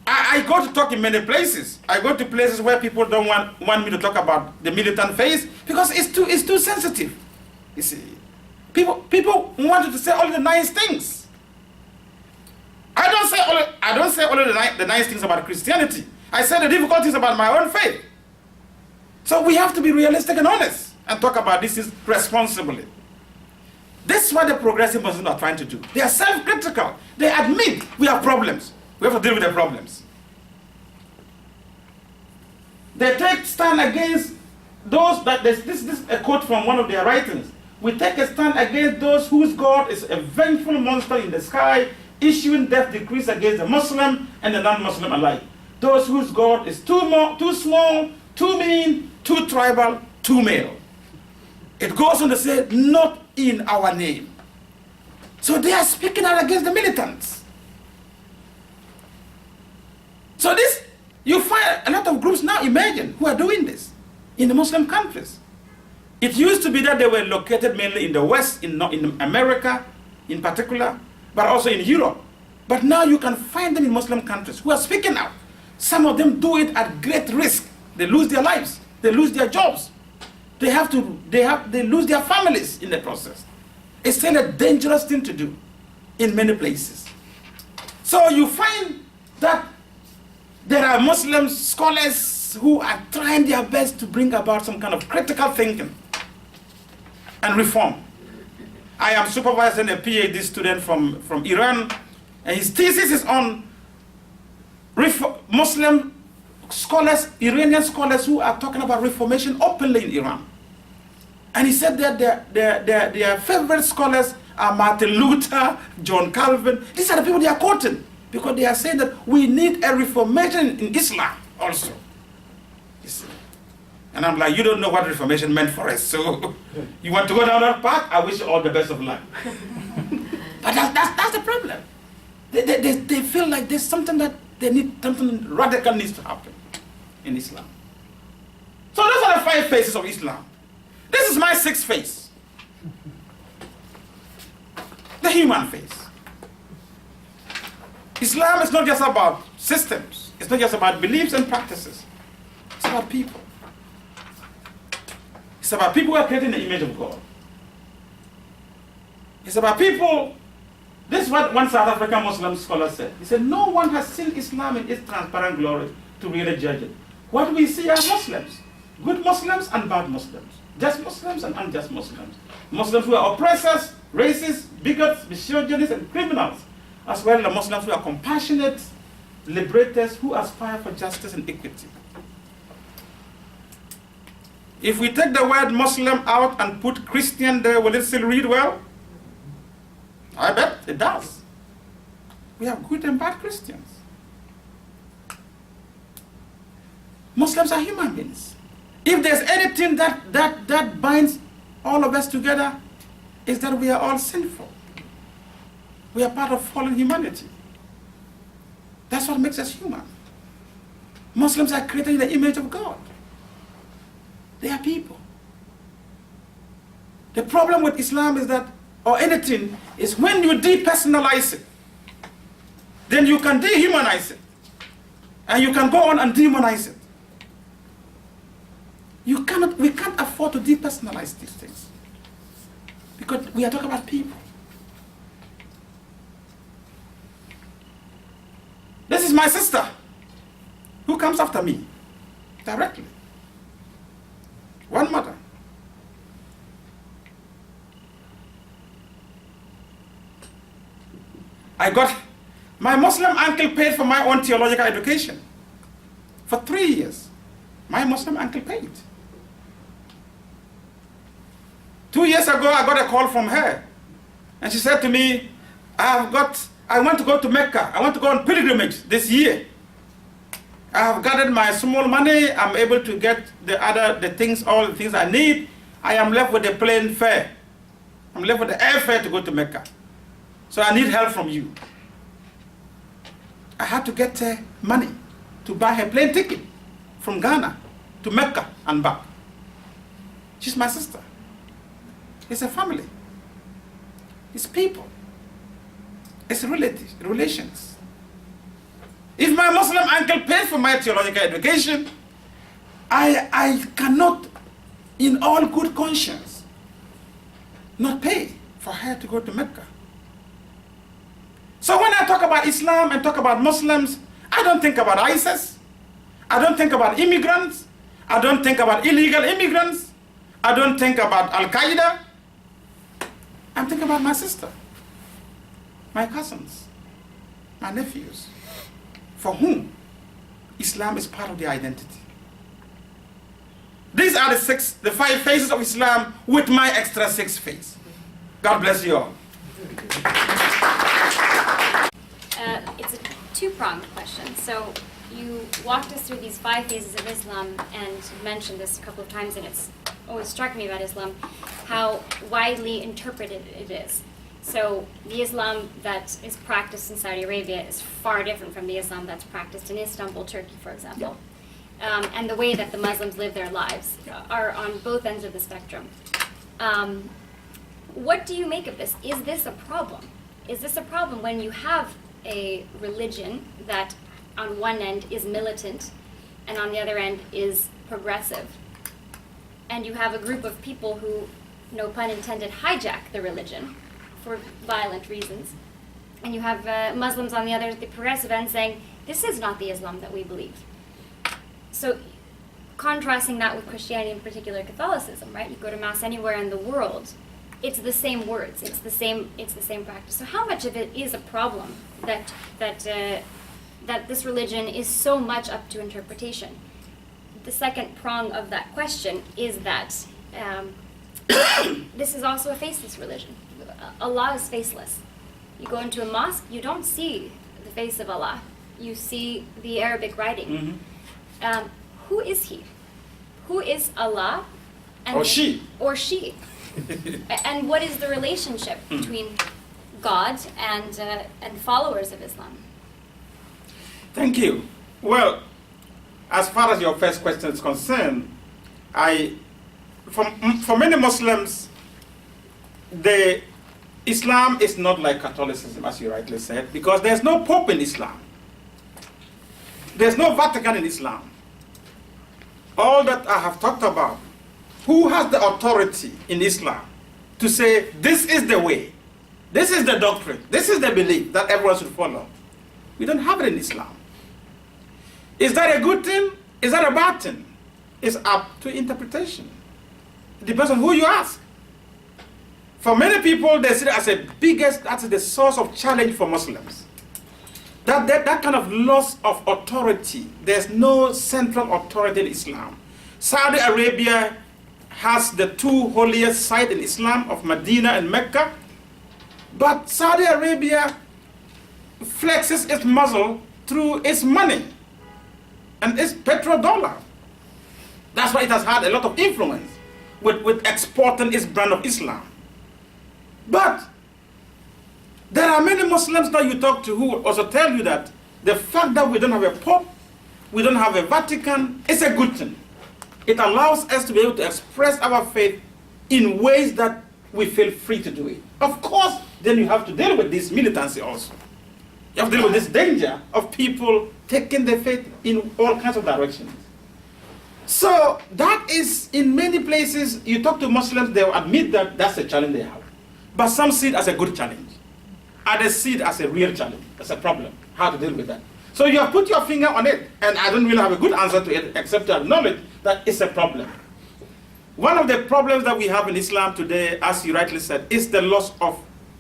I go to talk in many places. I go to places where people don't want me to talk about the militant phase because it's too sensitive. You see, people want to say all the nice things. I don't say all the nice things about Christianity. I say the difficult things about my own faith. So we have to be realistic and honest and talk about this responsibly. This is what the progressive Muslims are trying to do. They are self-critical. They admit we have problems. We have to deal with the problems. They take stand against those that this is a quote from one of their writings. We take a stand against those whose God is a vengeful monster in the sky, issuing death decrees against the Muslim and the non-Muslim alike. Those whose God is too small, too mean, too tribal, too male. It goes on to say, not in our name. So they are speaking out against the militants. So this, you find a lot of groups now emerging who are doing this in the Muslim countries. It used to be that they were located mainly in the West, in America in particular, but also in Europe. But now you can find them in Muslim countries who are speaking out. Some of them do it at great risk. They lose their lives. They lose their jobs. They lose their families in the process. It's still a dangerous thing to do in many places. So you find that there are Muslim scholars who are trying their best to bring about some kind of critical thinking and reform. I am supervising a PhD student from Iran, and his thesis is on Muslim scholars, Iranian scholars who are talking about reformation openly in Iran. And he said that their favorite scholars are Martin Luther, John Calvin. These are the people they are quoting because they are saying that we need a reformation in Islam also. You see? And I'm like, you don't know what reformation meant for us, so you want to go down that path? I wish you all the best of luck. But that's the problem. They feel like there's something that something radical needs to happen in Islam. So those are the 5 phases of Islam. This is my 6th phase. The human phase. Islam is not just about systems. It's not just about beliefs and practices. It's about people. It's about people who are created in the image of God. It's about people. This is what one South African Muslim scholar said. He said, no one has seen Islam in its transparent glory to really judge it. What we see are Muslims. Good Muslims and bad Muslims. Just Muslims and unjust Muslims. Muslims who are oppressors, racists, bigots, misogynists, and criminals. As well as Muslims who are compassionate, liberators, who aspire for justice and equity. If we take the word Muslim out and put Christian there, will it still read well? I bet it does. We have good and bad Christians. Muslims are human beings. If there's anything that binds all of us together, is that we are all sinful. We are part of fallen humanity. That's what makes us human. Muslims are created in the image of God. They are people. The problem with Islam is that, or anything, is when you depersonalize it, then you can dehumanize it. And you can go on and demonize it. We can't afford to depersonalize these things. Because we are talking about people. This is my sister, who comes after me, directly. One mother. My Muslim uncle paid for my own theological education. For 3 years, my Muslim uncle paid. 2 years ago, I got a call from her. And she said to me, I want to go to Mecca. I want to go on pilgrimage this year. I have gathered my small money. I'm able to get all the things I need. I am left with the plane fare. I'm left with the airfare to go to Mecca. So I need help from you. I had to get money to buy her plane ticket from Ghana to Mecca and back. She's my sister. It's a family. It's people. It's relatives, relations. If my Muslim uncle pays for my theological education, I cannot, in all good conscience, not pay for her to go to Mecca. So when I talk about Islam and talk about Muslims, I don't think about ISIS. I don't think about immigrants. I don't think about illegal immigrants. I don't think about Al-Qaeda. I'm thinking about my sister, my cousins, my nephews, for whom Islam is part of their identity. These are the 5 faces of Islam with my extra 6 face. God bless you all. It's a 2-pronged question. So you walked us through these 5 phases of Islam and mentioned this a couple of times, and it's always struck me about Islam how widely interpreted it is. So the Islam that is practiced in Saudi Arabia is far different from the Islam that's practiced in Istanbul, Turkey, for example. And the way that the Muslims live their lives are on both ends of the spectrum. What do you make of this? Is this a problem? Is this a problem when you have a religion that on one end is militant and on the other end is progressive? And you have a group of people who, no pun intended, hijack the religion for violent reasons. And you have Muslims on the other, the progressive end, saying, this is not the Islam that we believe. So contrasting that with Christianity, in particular Catholicism, right? You go to Mass anywhere in the world, it's the same words, it's the same practice. So how much of it is a problem that this religion is so much up to interpretation? The second prong of that question is that this is also a faceless religion. Allah is faceless. You go into a mosque, you don't see the face of Allah. You see the Arabic writing. Who is he? Who is Allah? Or she. Or she. And what is the relationship between God and followers of Islam? Thank you. Well, as far as your first question is concerned, for many Muslims, Islam is not like Catholicism, as you rightly said, because there's no Pope in Islam. There's no Vatican in Islam. All that I have talked about, who has the authority in Islam to say, this is the way, this is the doctrine, this is the belief that everyone should follow? We don't have it in Islam. Is that a good thing? Is that a bad thing? It's up to interpretation. It depends on who you ask. For many people, they see it as that's the source of challenge for Muslims. That kind of loss of authority. There's no central authority in Islam. Saudi Arabia has the 2 holiest sites in Islam of Medina and Mecca. But Saudi Arabia flexes its muscle through its money and its petrodollar. That's why it has had a lot of influence with exporting its brand of Islam. But there are many Muslims that you talk to who also tell you that the fact that we don't have a Pope, we don't have a Vatican, is a good thing. It allows us to be able to express our faith in ways that we feel free to do it. Of course, then you have to deal with this militancy also. You have to deal with this danger of people taking their faith in all kinds of directions. So that is, in many places, you talk to Muslims, they will admit that that's a challenge they have. But some see it as a good challenge. Others see it as a real challenge, as a problem, how to deal with that. So you have put your finger on it, and I don't really have a good answer to it, except to acknowledge that it's a problem. One of the problems that we have in Islam today, as you rightly said, is the loss of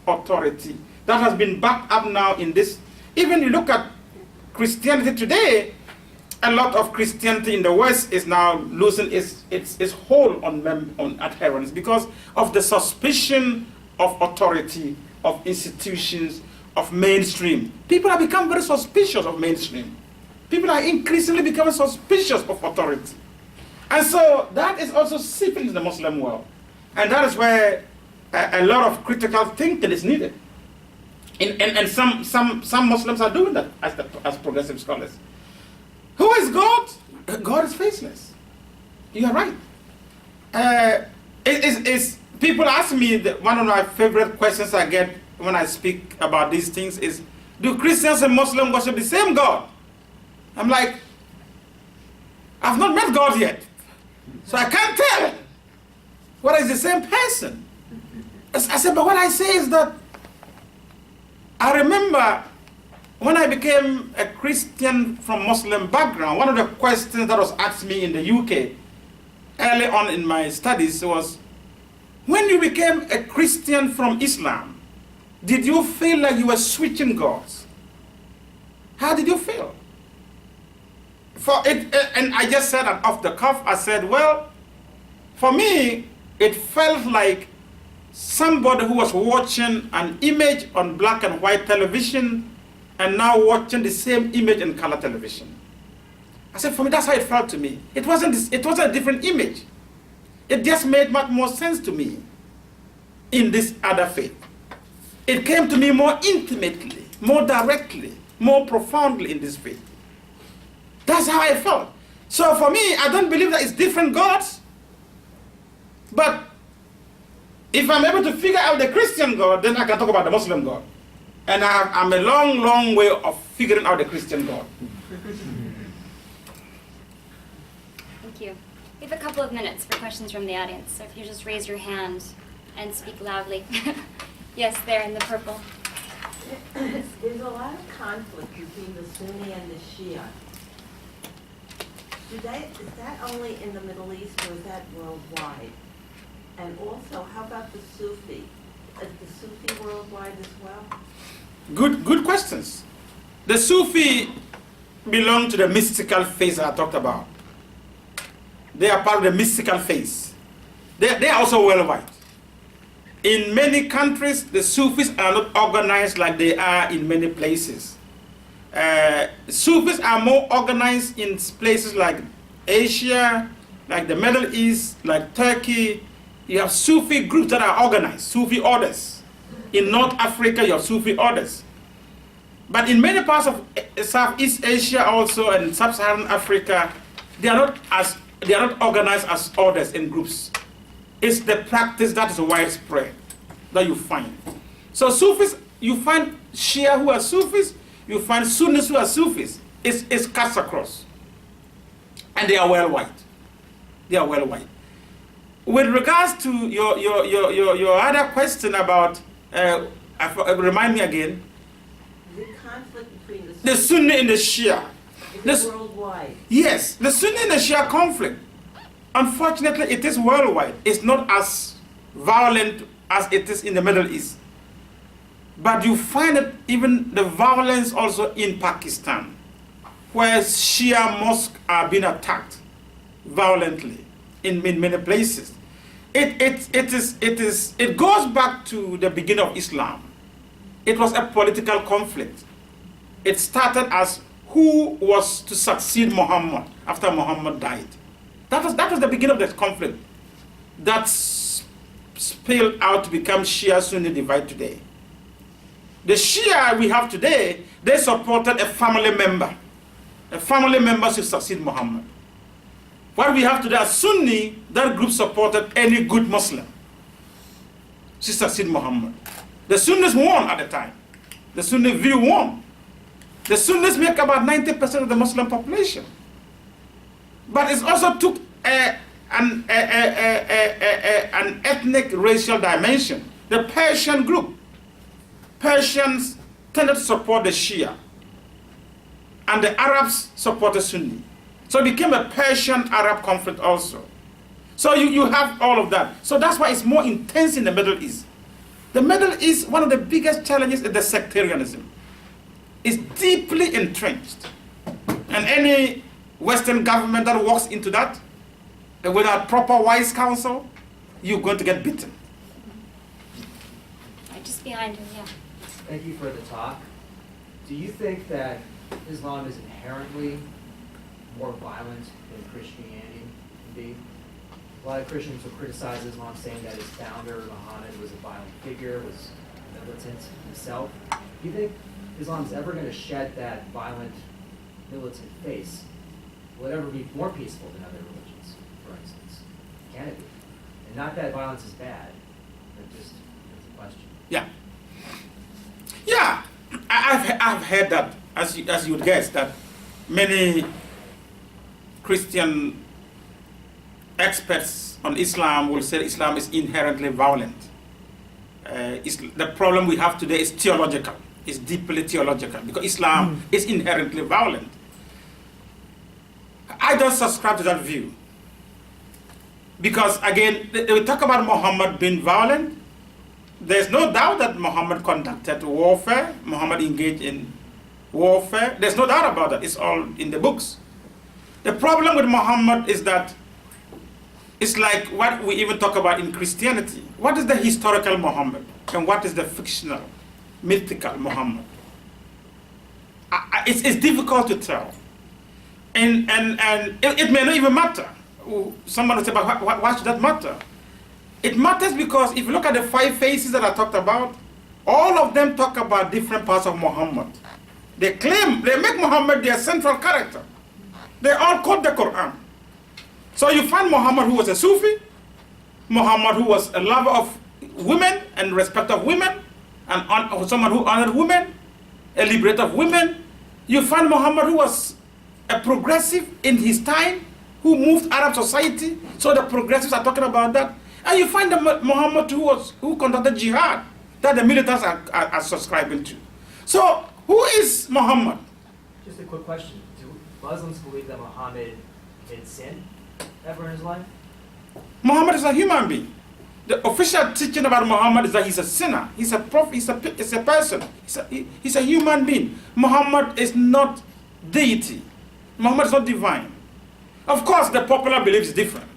authority. That has been backed up now in this. Even you look at Christianity today, a lot of Christianity in the West is now losing its hold on adherents because of the suspicion of authority, of institutions, of mainstream. People have become very suspicious of mainstream. People are increasingly becoming suspicious of authority. And so that is also seeping into the Muslim world. And that is where a lot of critical thinking is needed. And some Muslims are doing that as progressive scholars. Who is God? God is faceless. You are right. People ask me, one of my favorite questions I get when I speak about these things is, do Christians and Muslims worship the same God? I'm like, I've not met God yet, so I can't tell whether it's the same person. I said, but what I say is that I remember when I became a Christian from Muslim background, one of the questions that was asked me in the UK early on in my studies was, when you became a Christian from Islam, did you feel like you were switching gods? How did you feel? And I just said off the cuff, I said, well, For me, it felt like somebody who was watching an image on black and white television and now watching the same image in color television. I said, for me, that's how it felt to me. It wasn't a different image. It just made much more sense to me in this other faith. It came to me more intimately, more directly, more profoundly in this faith. That's how I felt. So for me, I don't believe that it's different gods. But if I'm able to figure out the Christian God, then I can talk about the Muslim God. And I'm a long, long way of figuring out the Christian God. Thank you. We have a couple of minutes for questions from the audience, so if you just raise your hand and speak loudly. Yes, there in the purple. There's a lot of conflict between the Sunni and the Shia. Is that only in the Middle East or is that worldwide? And also, how about the Sufi? Is the Sufi worldwide as well? Good questions. The Sufi belong to the mystical phase I talked about. They are part of the mystical phase. They are also worldwide. In many countries, the Sufis are not organized like they are in many places. Sufis are more organized in places like Asia, like the Middle East, like Turkey. You have Sufi groups that are organized, Sufi orders. In North Africa, you have Sufi orders. But in many parts of Southeast Asia also and Sub-Saharan Africa, they are not organized as orders in groups. It's the practice that is widespread that you find. So Sufis, you find Shia who are Sufis, you find Sunnis who are Sufis. It's cuts across. And they are worldwide. They are worldwide. With regards to your other question about, remind me again. The conflict between The Sunni and the Shia. is it worldwide? Yes, the Sunni and the Shia conflict. Unfortunately, it is worldwide. It's not as violent as it is in the Middle East. But you find it even the violence also in Pakistan, where Shia mosques are being attacked violently in many places. It goes back to the beginning of Islam. It was a political conflict. It started as who was to succeed Muhammad after Muhammad died. That was the beginning of that conflict. That spilled out to become Shia-Sunni divide today. The Shia we have today, they supported a family member. A family member to succeed Muhammad. What we have today as Sunni, that group supported any good Muslim to succeed Muhammad. The Sunnis won at the time. The Sunni view won. The Sunnis make about 90% of the Muslim population. But it also took an ethnic racial dimension. The Persian group. Persians tended to support the Shia. And the Arabs supported Sunni. So it became a Persian-Arab conflict also. So you have all of that. So that's why it's more intense in the Middle East. The Middle East, one of the biggest challenges is the sectarianism. It's deeply entrenched. And any Western government that walks into that without proper wise counsel, you're going to get beaten. Right, just behind him, yeah. Thank you for the talk. Do you think that Islam is inherently more violent than Christianity can be? A lot of Christians will criticize Islam, saying that its founder, Muhammad, was a violent figure, was militant himself. Do you think Islam's ever going to shed that violent, militant face? Will it ever be more peaceful than other religions, for instance? Can it be? And not that violence is bad, but just it's a question. Yeah. Yeah, I've heard that, as you would guess, that many Christian experts on Islam will say Islam is inherently violent. The problem we have today is theological. It's deeply theological because Islam is inherently violent. I don't subscribe to that view. Because again, we talk about Muhammad being violent. There's no doubt that Muhammad conducted warfare. Muhammad engaged in warfare. There's no doubt about that. It's all in the books. The problem with Muhammad is that It's like what we even talk about in Christianity. What is the historical Muhammad and what is the fictional, mythical Muhammad? It's difficult to tell. And it may not even matter. Someone will say, but why should that matter? It matters because if you look at the 5 faces that I talked about, all of them talk about different parts of Muhammad. They make Muhammad their central character. They all quote the Quran. So you find Muhammad who was a Sufi, Muhammad who was a lover of women and respect of women, and someone who honored women, a liberator of women. You find Muhammad who was a progressive in his time, who moved Arab society. So the progressives are talking about that. And you find the Muhammad who conducted jihad, that the militants are subscribing to. So who is Muhammad? Just a quick question. Do Muslims believe that Muhammad did sin ever in his life? Muhammad is a human being. The official teaching about Muhammad is that he's a sinner. He's a prophet. He's a person. He's a human being. Muhammad is not deity. Muhammad is not divine. Of course, the popular belief is different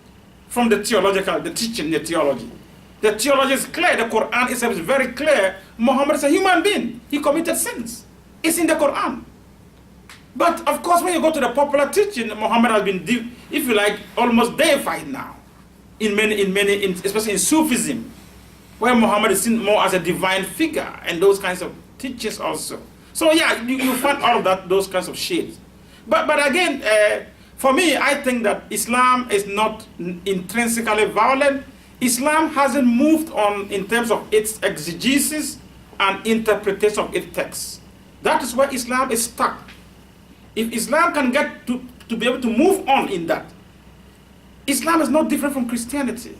from the theological, the teaching, the theology. The theology is clear. The Quran itself is very clear. Muhammad is a human being. He committed sins. It's in the Quran. But of course, when you go to the popular teaching, Muhammad has been, if you like, almost deified now. Especially in Sufism, where Muhammad is seen more as a divine figure, and those kinds of teachings also. So yeah, you find all of that, those kinds of shades. But again, for me, I think that Islam is not intrinsically violent. Islam hasn't moved on in terms of its exegesis and interpretation of its texts. That is where Islam is stuck. If Islam can get to be able to move on in that, Islam is not different from Christianity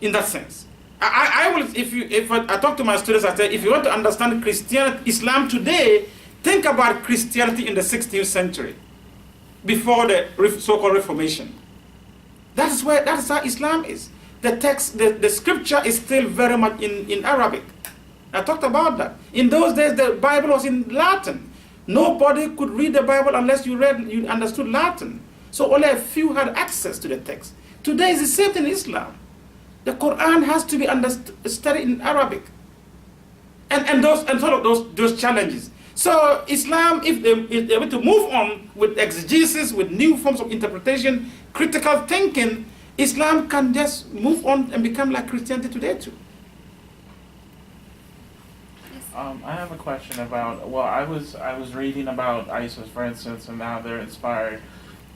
in that sense. If I talk to my students, I say, if you want to understand Islam today, think about Christianity in the 16th century, before the so-called Reformation. That is how Islam is. The text, the scripture is still very much in Arabic. I talked about that. In those days, the Bible was in Latin. Nobody could read the Bible unless you understood Latin. So only a few had access to the text. Today is the same thing in Islam. The Quran has to be studied in Arabic. And sort of those challenges. So Islam, if they're able to move on with exegesis, with new forms of interpretation, critical thinking, Islam can just move on and become like Christianity today too. I have a question about, well, I was reading about ISIS, for instance, and now they're inspired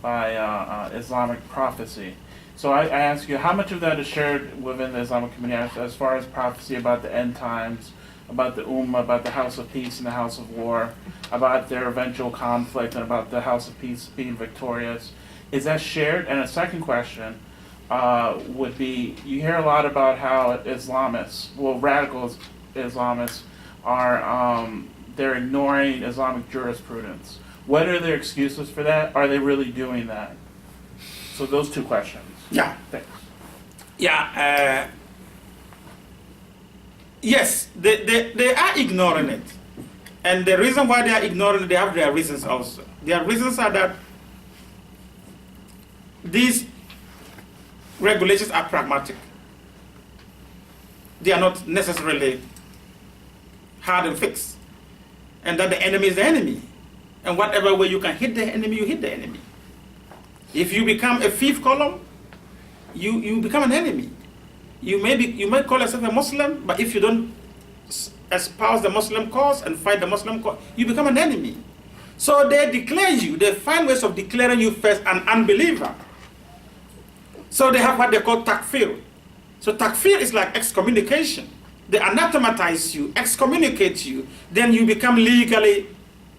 by Islamic prophecy. So I ask you, how much of that is shared within the Islamic community as far as prophecy about the end times, about the Ummah, about the house of peace and the house of war, about their eventual conflict, and about the house of peace being victorious? Is that shared? And a second question would be, you hear a lot about how Islamists, well, radical Islamists, are they're ignoring Islamic jurisprudence. What are their excuses for that? Are they really doing that? So those two questions. Yeah. Thanks. Yeah. Yes, they are ignoring it. And the reason why they are ignoring it, they have their reasons also. Their reasons are that these regulations are pragmatic. They are not necessarily hard and fixed. And that the enemy is the enemy. And whatever way you can hit the enemy, you hit the enemy. If you become a fifth column, you become an enemy. You may call yourself a Muslim, but if you don't espouse the Muslim cause and fight the Muslim cause, you become an enemy. So they declare you, they find ways of declaring you first an unbeliever. So they have what they call takfir. So takfir is like excommunication. They anathematize you, excommunicate you, then you become legally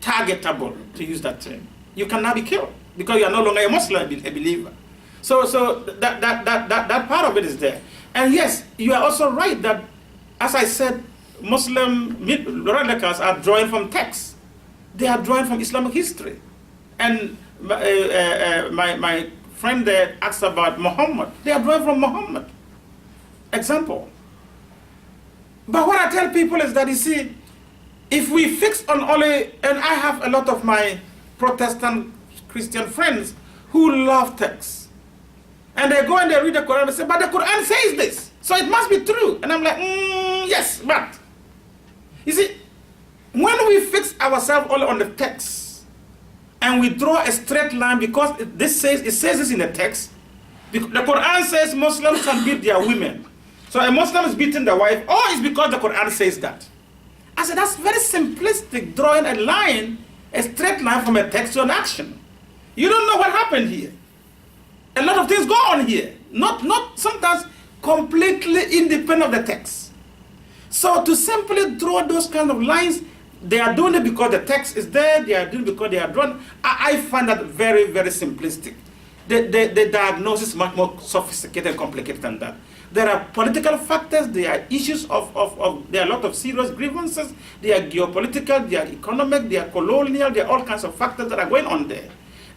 targetable, to use that term. You cannot be killed because you are no longer a Muslim, a believer. So that part of it is there. And yes, you are also right that, as I said, Muslim radicals are drawing from texts. They are drawing from Islamic history. And my friend there asked about Muhammad. They are drawing from Muhammad. Example. But what I tell people is that, you see, if we fix on only, and I have a lot of my Protestant Christian friends who love texts. And they go and they read the Quran and say, but the Quran says this, so it must be true. And I'm like, yes, but. You see, when we fix ourselves all on the text, and we draw a straight line because it says this in the text, the Quran says Muslims can beat their women. So a Muslim is beating the wife, or it's because the Quran says that. I said, that's very simplistic, drawing a line, a straight line from a text to an action. You don't know what happened here. A lot of things go on here, not sometimes completely independent of the text. So to simply draw those kind of lines, they are doing it because the text is there, they are doing it because they are drawn. I find that very, very simplistic. The diagnosis is much more sophisticated and complicated than that. There are political factors, there are issues there are a lot of serious grievances, there are geopolitical, there are economic, there are colonial, there are all kinds of factors that are going on there.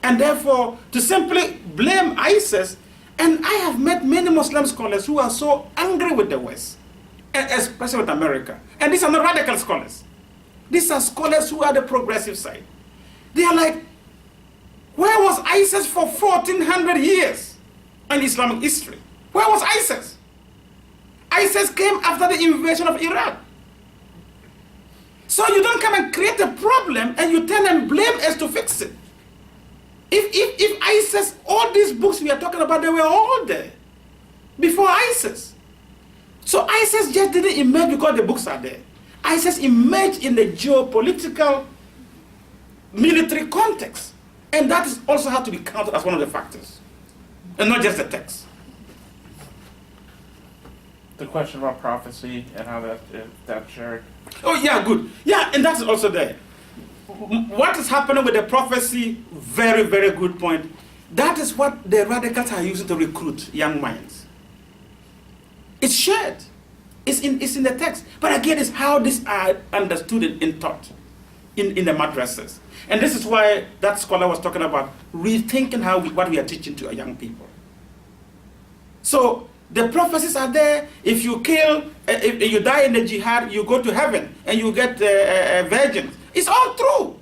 And therefore, to simply blame ISIS, and I have met many Muslim scholars who are so angry with the West, especially with America. And these are not radical scholars. These are scholars who are the progressive side. They are like, where was ISIS for 1400 years in Islamic history? Where was ISIS? ISIS came after the invasion of Iraq. So you don't come and create a problem and you tell and blame us to fix it. If ISIS, all these books we are talking about, they were all there before ISIS. So ISIS just didn't emerge because the books are there. ISIS emerged in the geopolitical, military context. And that is also has to be counted as one of the factors, and not just the text. The question about prophecy and how that's shared. Oh yeah, good. Yeah, and that's also there. What is happening with the prophecy? Very, very good point. That is what the radicals are using to recruit young minds. It's shared. It's in the text. But again, it's how these are understood and taught in the madrasas. And this is why that scholar was talking about rethinking what we are teaching to our young people. So the prophecies are there. If you kill, if you die in the jihad, you go to heaven and you get virgins. It's all true.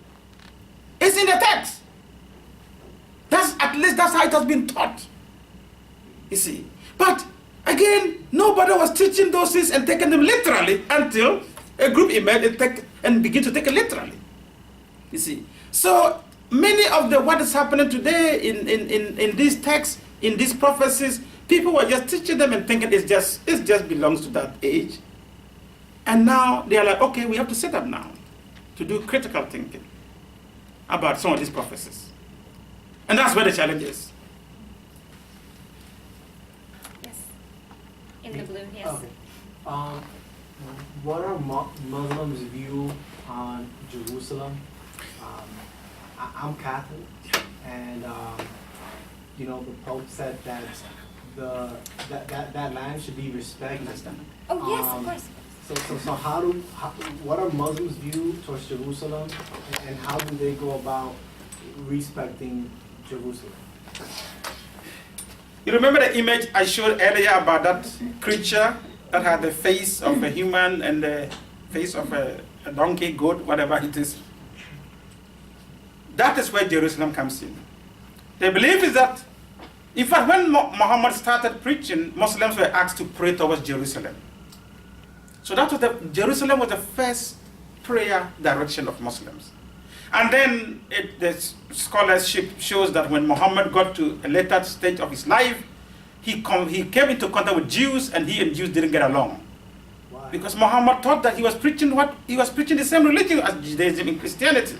It's in the text. At least that's how it has been taught. You see. But again, nobody was teaching those things and taking them literally until a group emerged and begin to take it literally. You see. So many of what is happening today in these texts, in these prophecies, people were just teaching them and thinking it just belongs to that age. And now they are like, okay, we have to sit up now to do critical thinking about some of these prophecies. And that's where the challenge is. Yes. In the blue, yes. Okay. What are Muslims' view on Jerusalem? I'm Catholic, and the Pope said that that land should be respected. Oh yes, of course. So what are Muslims' view towards Jerusalem, and how do they go about respecting Jerusalem? You remember the image I showed earlier about that creature that had the face of a human and the face of a donkey, goat, whatever it is? That is where Jerusalem comes in. The belief is that, in fact, when Muhammad started preaching, Muslims were asked to pray towards Jerusalem. So Jerusalem was the first prayer direction of Muslims. And then the scholarship shows that when Muhammad got to a later stage of his life, he came into contact with Jews, and he and Jews didn't get along. Why? Because Muhammad thought that he was preaching the same religion as Judaism and Christianity.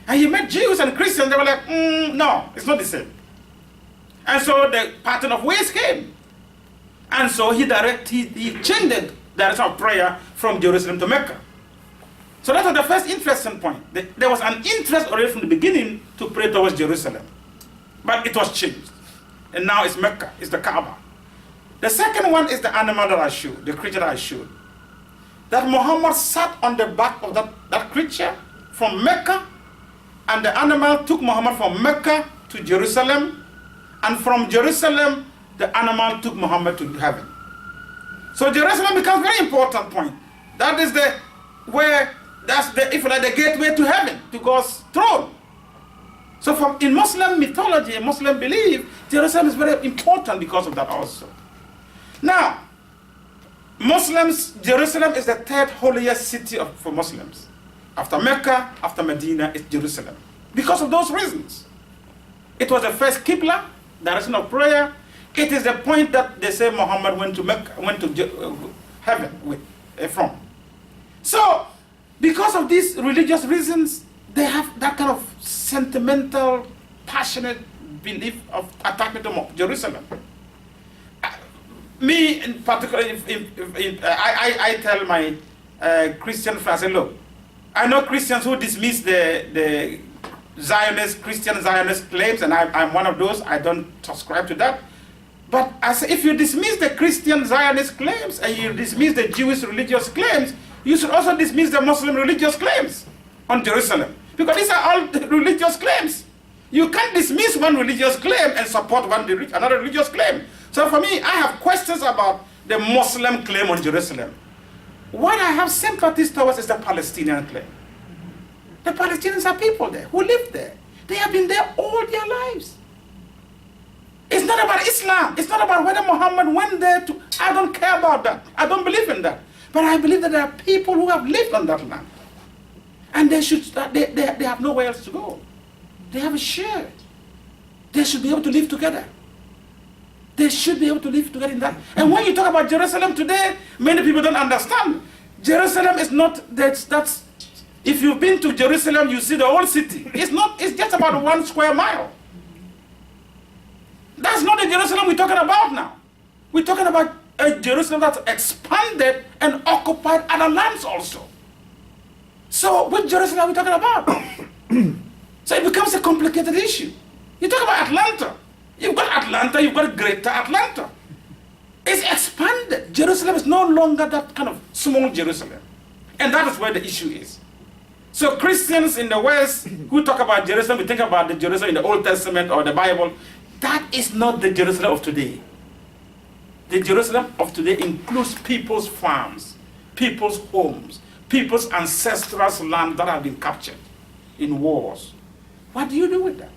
And he met Jews and Christians, they were like, no, it's not the same. And so the pattern of ways came. And so he changed the direction of prayer from Jerusalem to Mecca. So that was the first interesting point. There was an interest already from the beginning to pray towards Jerusalem. But it was changed. And now it's Mecca, it's the Kaaba. The second one is the animal that I showed, the creature that I showed. That Muhammad sat on the back of that creature from Mecca, and the animal took Muhammad from Mecca to Jerusalem, and from Jerusalem, the animal took Muhammad to heaven. So Jerusalem becomes a very important point. That is if you like, the gateway to heaven, to God's throne. So in Muslim mythology, Muslim belief, Jerusalem is very important because of that also. Now, Muslims, Jerusalem is the third holiest city for Muslims. After Mecca, after Medina, it's Jerusalem. Because of those reasons. It was the first Qibla, direction of prayer. It is the point that they say Muhammad went to Mecca, went to heaven from. So, because of these religious reasons, they have that kind of sentimental, passionate belief of attachment to Jerusalem. Me in particular, I tell my Christian friends, I say, look, I know Christians who dismiss the Zionist, Christian Zionist claims, and I'm one of those. I don't subscribe to that. But I say, if you dismiss the Christian Zionist claims and you dismiss the Jewish religious claims, you should also dismiss the Muslim religious claims on Jerusalem. Because these are all religious claims. You can't dismiss one religious claim and support another religious claim. So for me, I have questions about the Muslim claim on Jerusalem. What I have sympathies towards is the Palestinian claim. The Palestinians are people there who live there. They have been there all their lives. It's not about Islam. It's not about whether Muhammad went there to. I don't care about that. I don't believe in that. But I believe that there are people who have lived on that land. And they have nowhere else to go. They have a share. They should be able to live together. They should be able to live together in that. And when you talk about Jerusalem today, many people don't understand. Jerusalem is not, that's if you've been to Jerusalem, you see the whole city. It's just about 1 square mile. That's not the Jerusalem we're talking about now. We're talking about a Jerusalem that's expanded and occupied other lands also. So which Jerusalem are we talking about? So it becomes a complicated issue. You talk about Atlanta. You've got Atlanta, you've got Greater Atlanta. It's expanded. Jerusalem is no longer that kind of small Jerusalem. And that is where the issue is. So Christians in the West who talk about Jerusalem, we think about the Jerusalem in the Old Testament or the Bible. That is not the Jerusalem of today. The Jerusalem of today includes people's farms, people's homes, people's ancestral land that have been captured in wars. What do you do with that?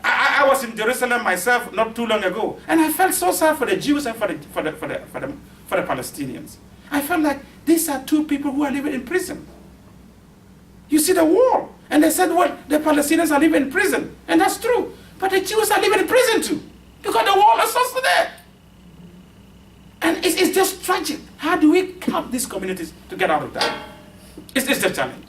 I was in Jerusalem myself not too long ago, and I felt so sad for the Jews and for the Palestinians. I felt like these are two people who are living in prison. You see the wall, and they said, well, the Palestinians are living in prison, and that's true. But the Jews are living in prison too, because the wall is also there. And it's just tragic. How do we help these communities to get out of that? It's the challenge.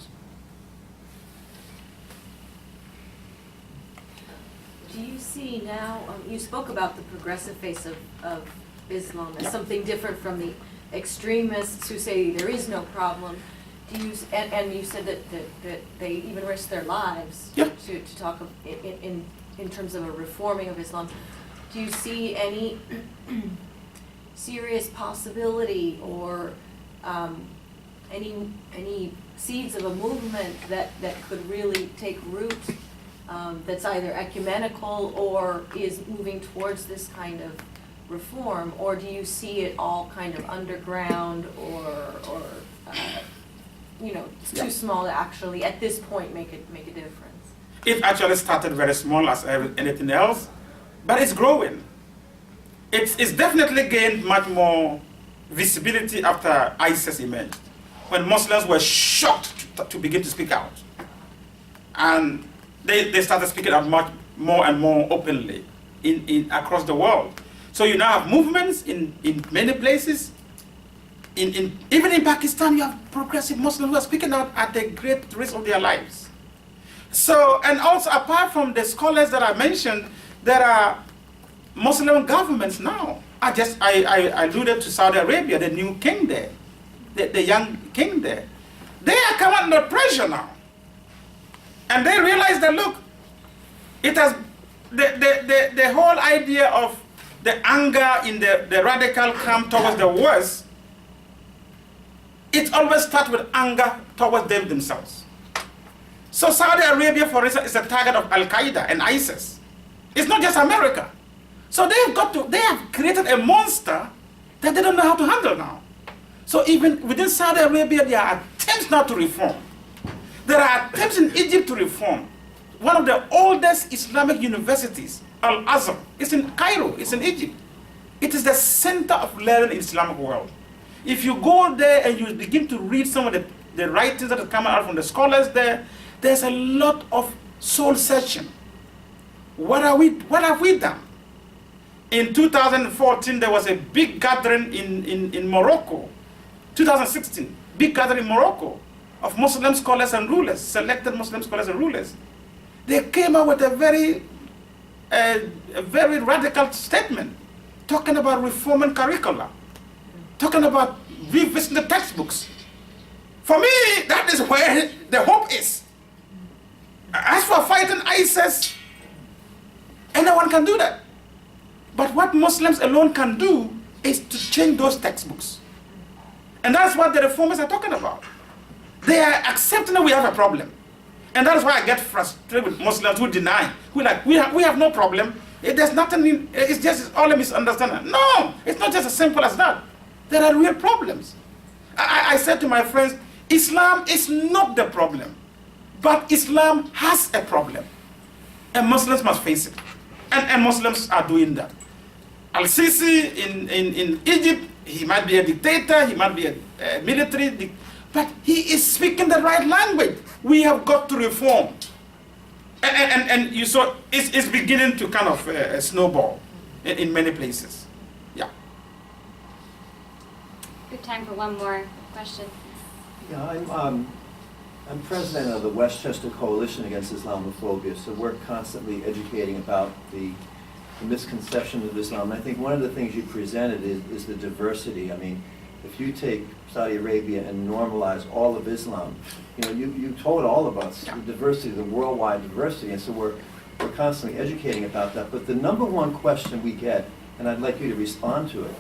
Do you see now, you spoke about the progressive face of Islam as something different from the extremists who say there is no problem. Do you, and you said that they even risk their lives to talk in terms of a reforming of Islam. Do you see any serious possibility or any seeds of a movement that could really take root that's either ecumenical or is moving towards this kind of reform, or do you see it all kind of underground or it's too small to actually at this point make a difference? It actually started very small as anything else, but it's growing. It's definitely gained much more visibility after ISIS emerged, when Muslims were shocked to begin to speak out. And they started speaking out much more and more openly across the world. So you now have movements in many places. Even in Pakistan, you have progressive Muslims who are speaking out at the great risk of their lives. So, and also apart from the scholars that I mentioned, there are Muslim governments now. I alluded to Saudi Arabia, the new king there, the young king there. They are coming under pressure now. And they realize that, look, it has the whole idea of the anger in the radical camp towards the West, it always starts with anger towards them themselves. So Saudi Arabia, for instance, is a target of Al-Qaeda and ISIS. It's not just America. So they have created a monster that they don't know how to handle now. So even within Saudi Arabia, there are attempts now to reform. There are attempts in Egypt to reform. one of the oldest Islamic universities, Al-Azhar. It's in Cairo, it's in Egypt. It is the center of learning in the Islamic world. If you go there and you begin to read some of the writings that are coming out from the scholars there, there's a lot of soul searching. What have we done? In 2014, there was a big gathering in Morocco. 2016, big gathering in Morocco of Muslim scholars and rulers, selected Muslim scholars and rulers. They came out with a very radical statement, talking about reforming curricula, talking about revisiting the textbooks. For me, that is where the hope is. As for fighting ISIS, anyone can do that. But what Muslims alone can do is to change those textbooks. And that's what the reformers are talking about. They are accepting that we have a problem. And that is why I get frustrated with Muslims who deny. We have no problem. There's nothing, it's just all a misunderstanding. No, it's not just as simple as that. There are real problems. I said to my friends, Islam is not the problem, but Islam has a problem. And Muslims must face it. And Muslims are doing that. Al-Sisi in Egypt, he might be a dictator, he might be a military, but he is speaking the right language. We have got to reform. And you saw, it's beginning to kind of snowball in many places. Yeah. We have time for one more question. Yeah, I'm president of the Westchester Coalition Against Islamophobia, so we're constantly educating about the misconception of Islam. And I think one of the things you presented is the diversity. I mean, if you take Saudi Arabia and normalize all of Islam, you know, you told all of us the diversity, the worldwide diversity, and so we're constantly educating about that. But the number one question we get, and I'd like you to respond to it,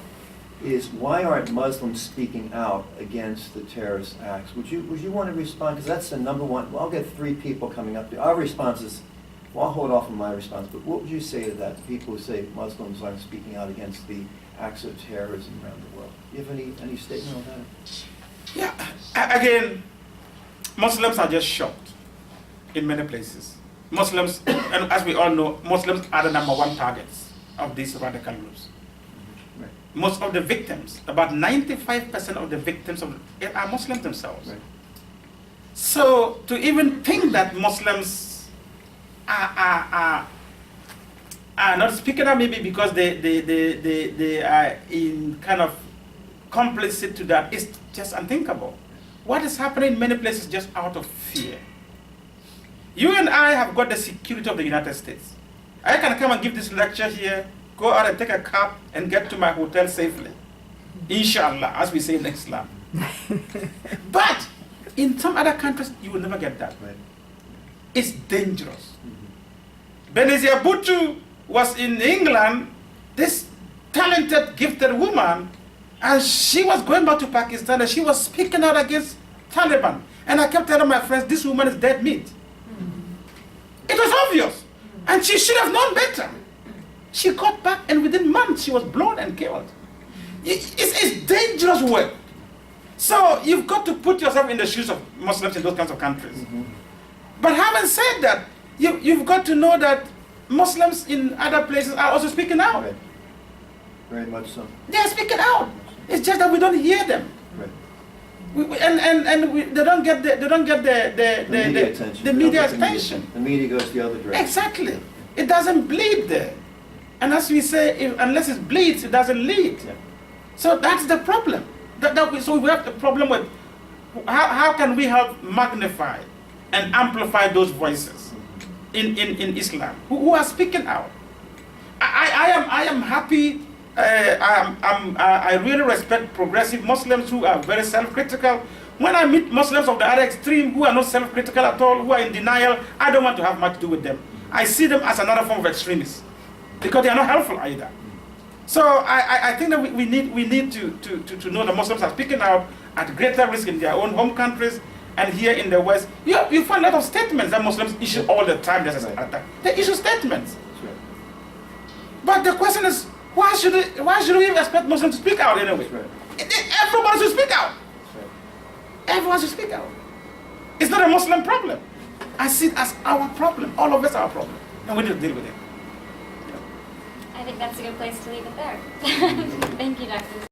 is why aren't Muslims speaking out against the terrorist acts? Would you want to respond? Because that's the number one. Well, I'll get 3 people coming up. Our response is, well, I'll hold off on my response, but what would you say to that, to people who say Muslims aren't speaking out against the acts of terrorism around the world? Do you have any statement on that? Yeah, again, Muslims are just shocked in many places. Muslims, and as we all know, Muslims are the #1 targets of these radical groups. Right. Most of the victims, about 95% of the victims are Muslims themselves. Right. So to even think that Muslims are not speaking out, maybe because they are in kind of complicit to that, is just unthinkable. What is happening in many places just out of fear. You and I have got the security of the United States. I can come and give this lecture here, go out and take a cab and get to my hotel safely. Inshallah, as we say in Islam. But in some other countries, you will never get that. Right. It's dangerous. Benazir Bhutto was in England, this talented, gifted woman, and she was going back to Pakistan and she was speaking out against Taliban. And I kept telling my friends, this woman is dead meat. It was obvious. And she should have known better. She got back and within months she was blown and killed. It's dangerous work. So you've got to put yourself in the shoes of Muslims in those kinds of countries. Mm-hmm. But having said that, you've got to know that Muslims in other places are also speaking out. Right. Very much so. They are speaking out. It's just that we don't hear them. Right. They don't get the media attention. The media goes the other direction. Exactly. It doesn't bleed there. And as we say, unless it bleeds, it doesn't lead. Yeah. So that's the problem. So we have the problem with how can we have magnified and amplified those voices in Islam who are speaking out. I am happy. I really respect progressive Muslims who are very self-critical. When I meet Muslims of the other extreme who are not self-critical at all, who are in denial, I don't want to have much to do with them. I see them as another form of extremists because they are not helpful either. So I think that we need to know that Muslims are speaking out at greater risk in their own home countries and here in the West. You find a lot of statements that Muslims issue all the time. They issue statements. Right. But the question is, why should we expect Muslims to speak out anyway? Right. Everybody should speak out. Right. Everyone should speak out. It's not a Muslim problem. I see it as our problem. All of us our problem, and we need to deal with it. I think that's a good place to leave it there. Thank you, Dr.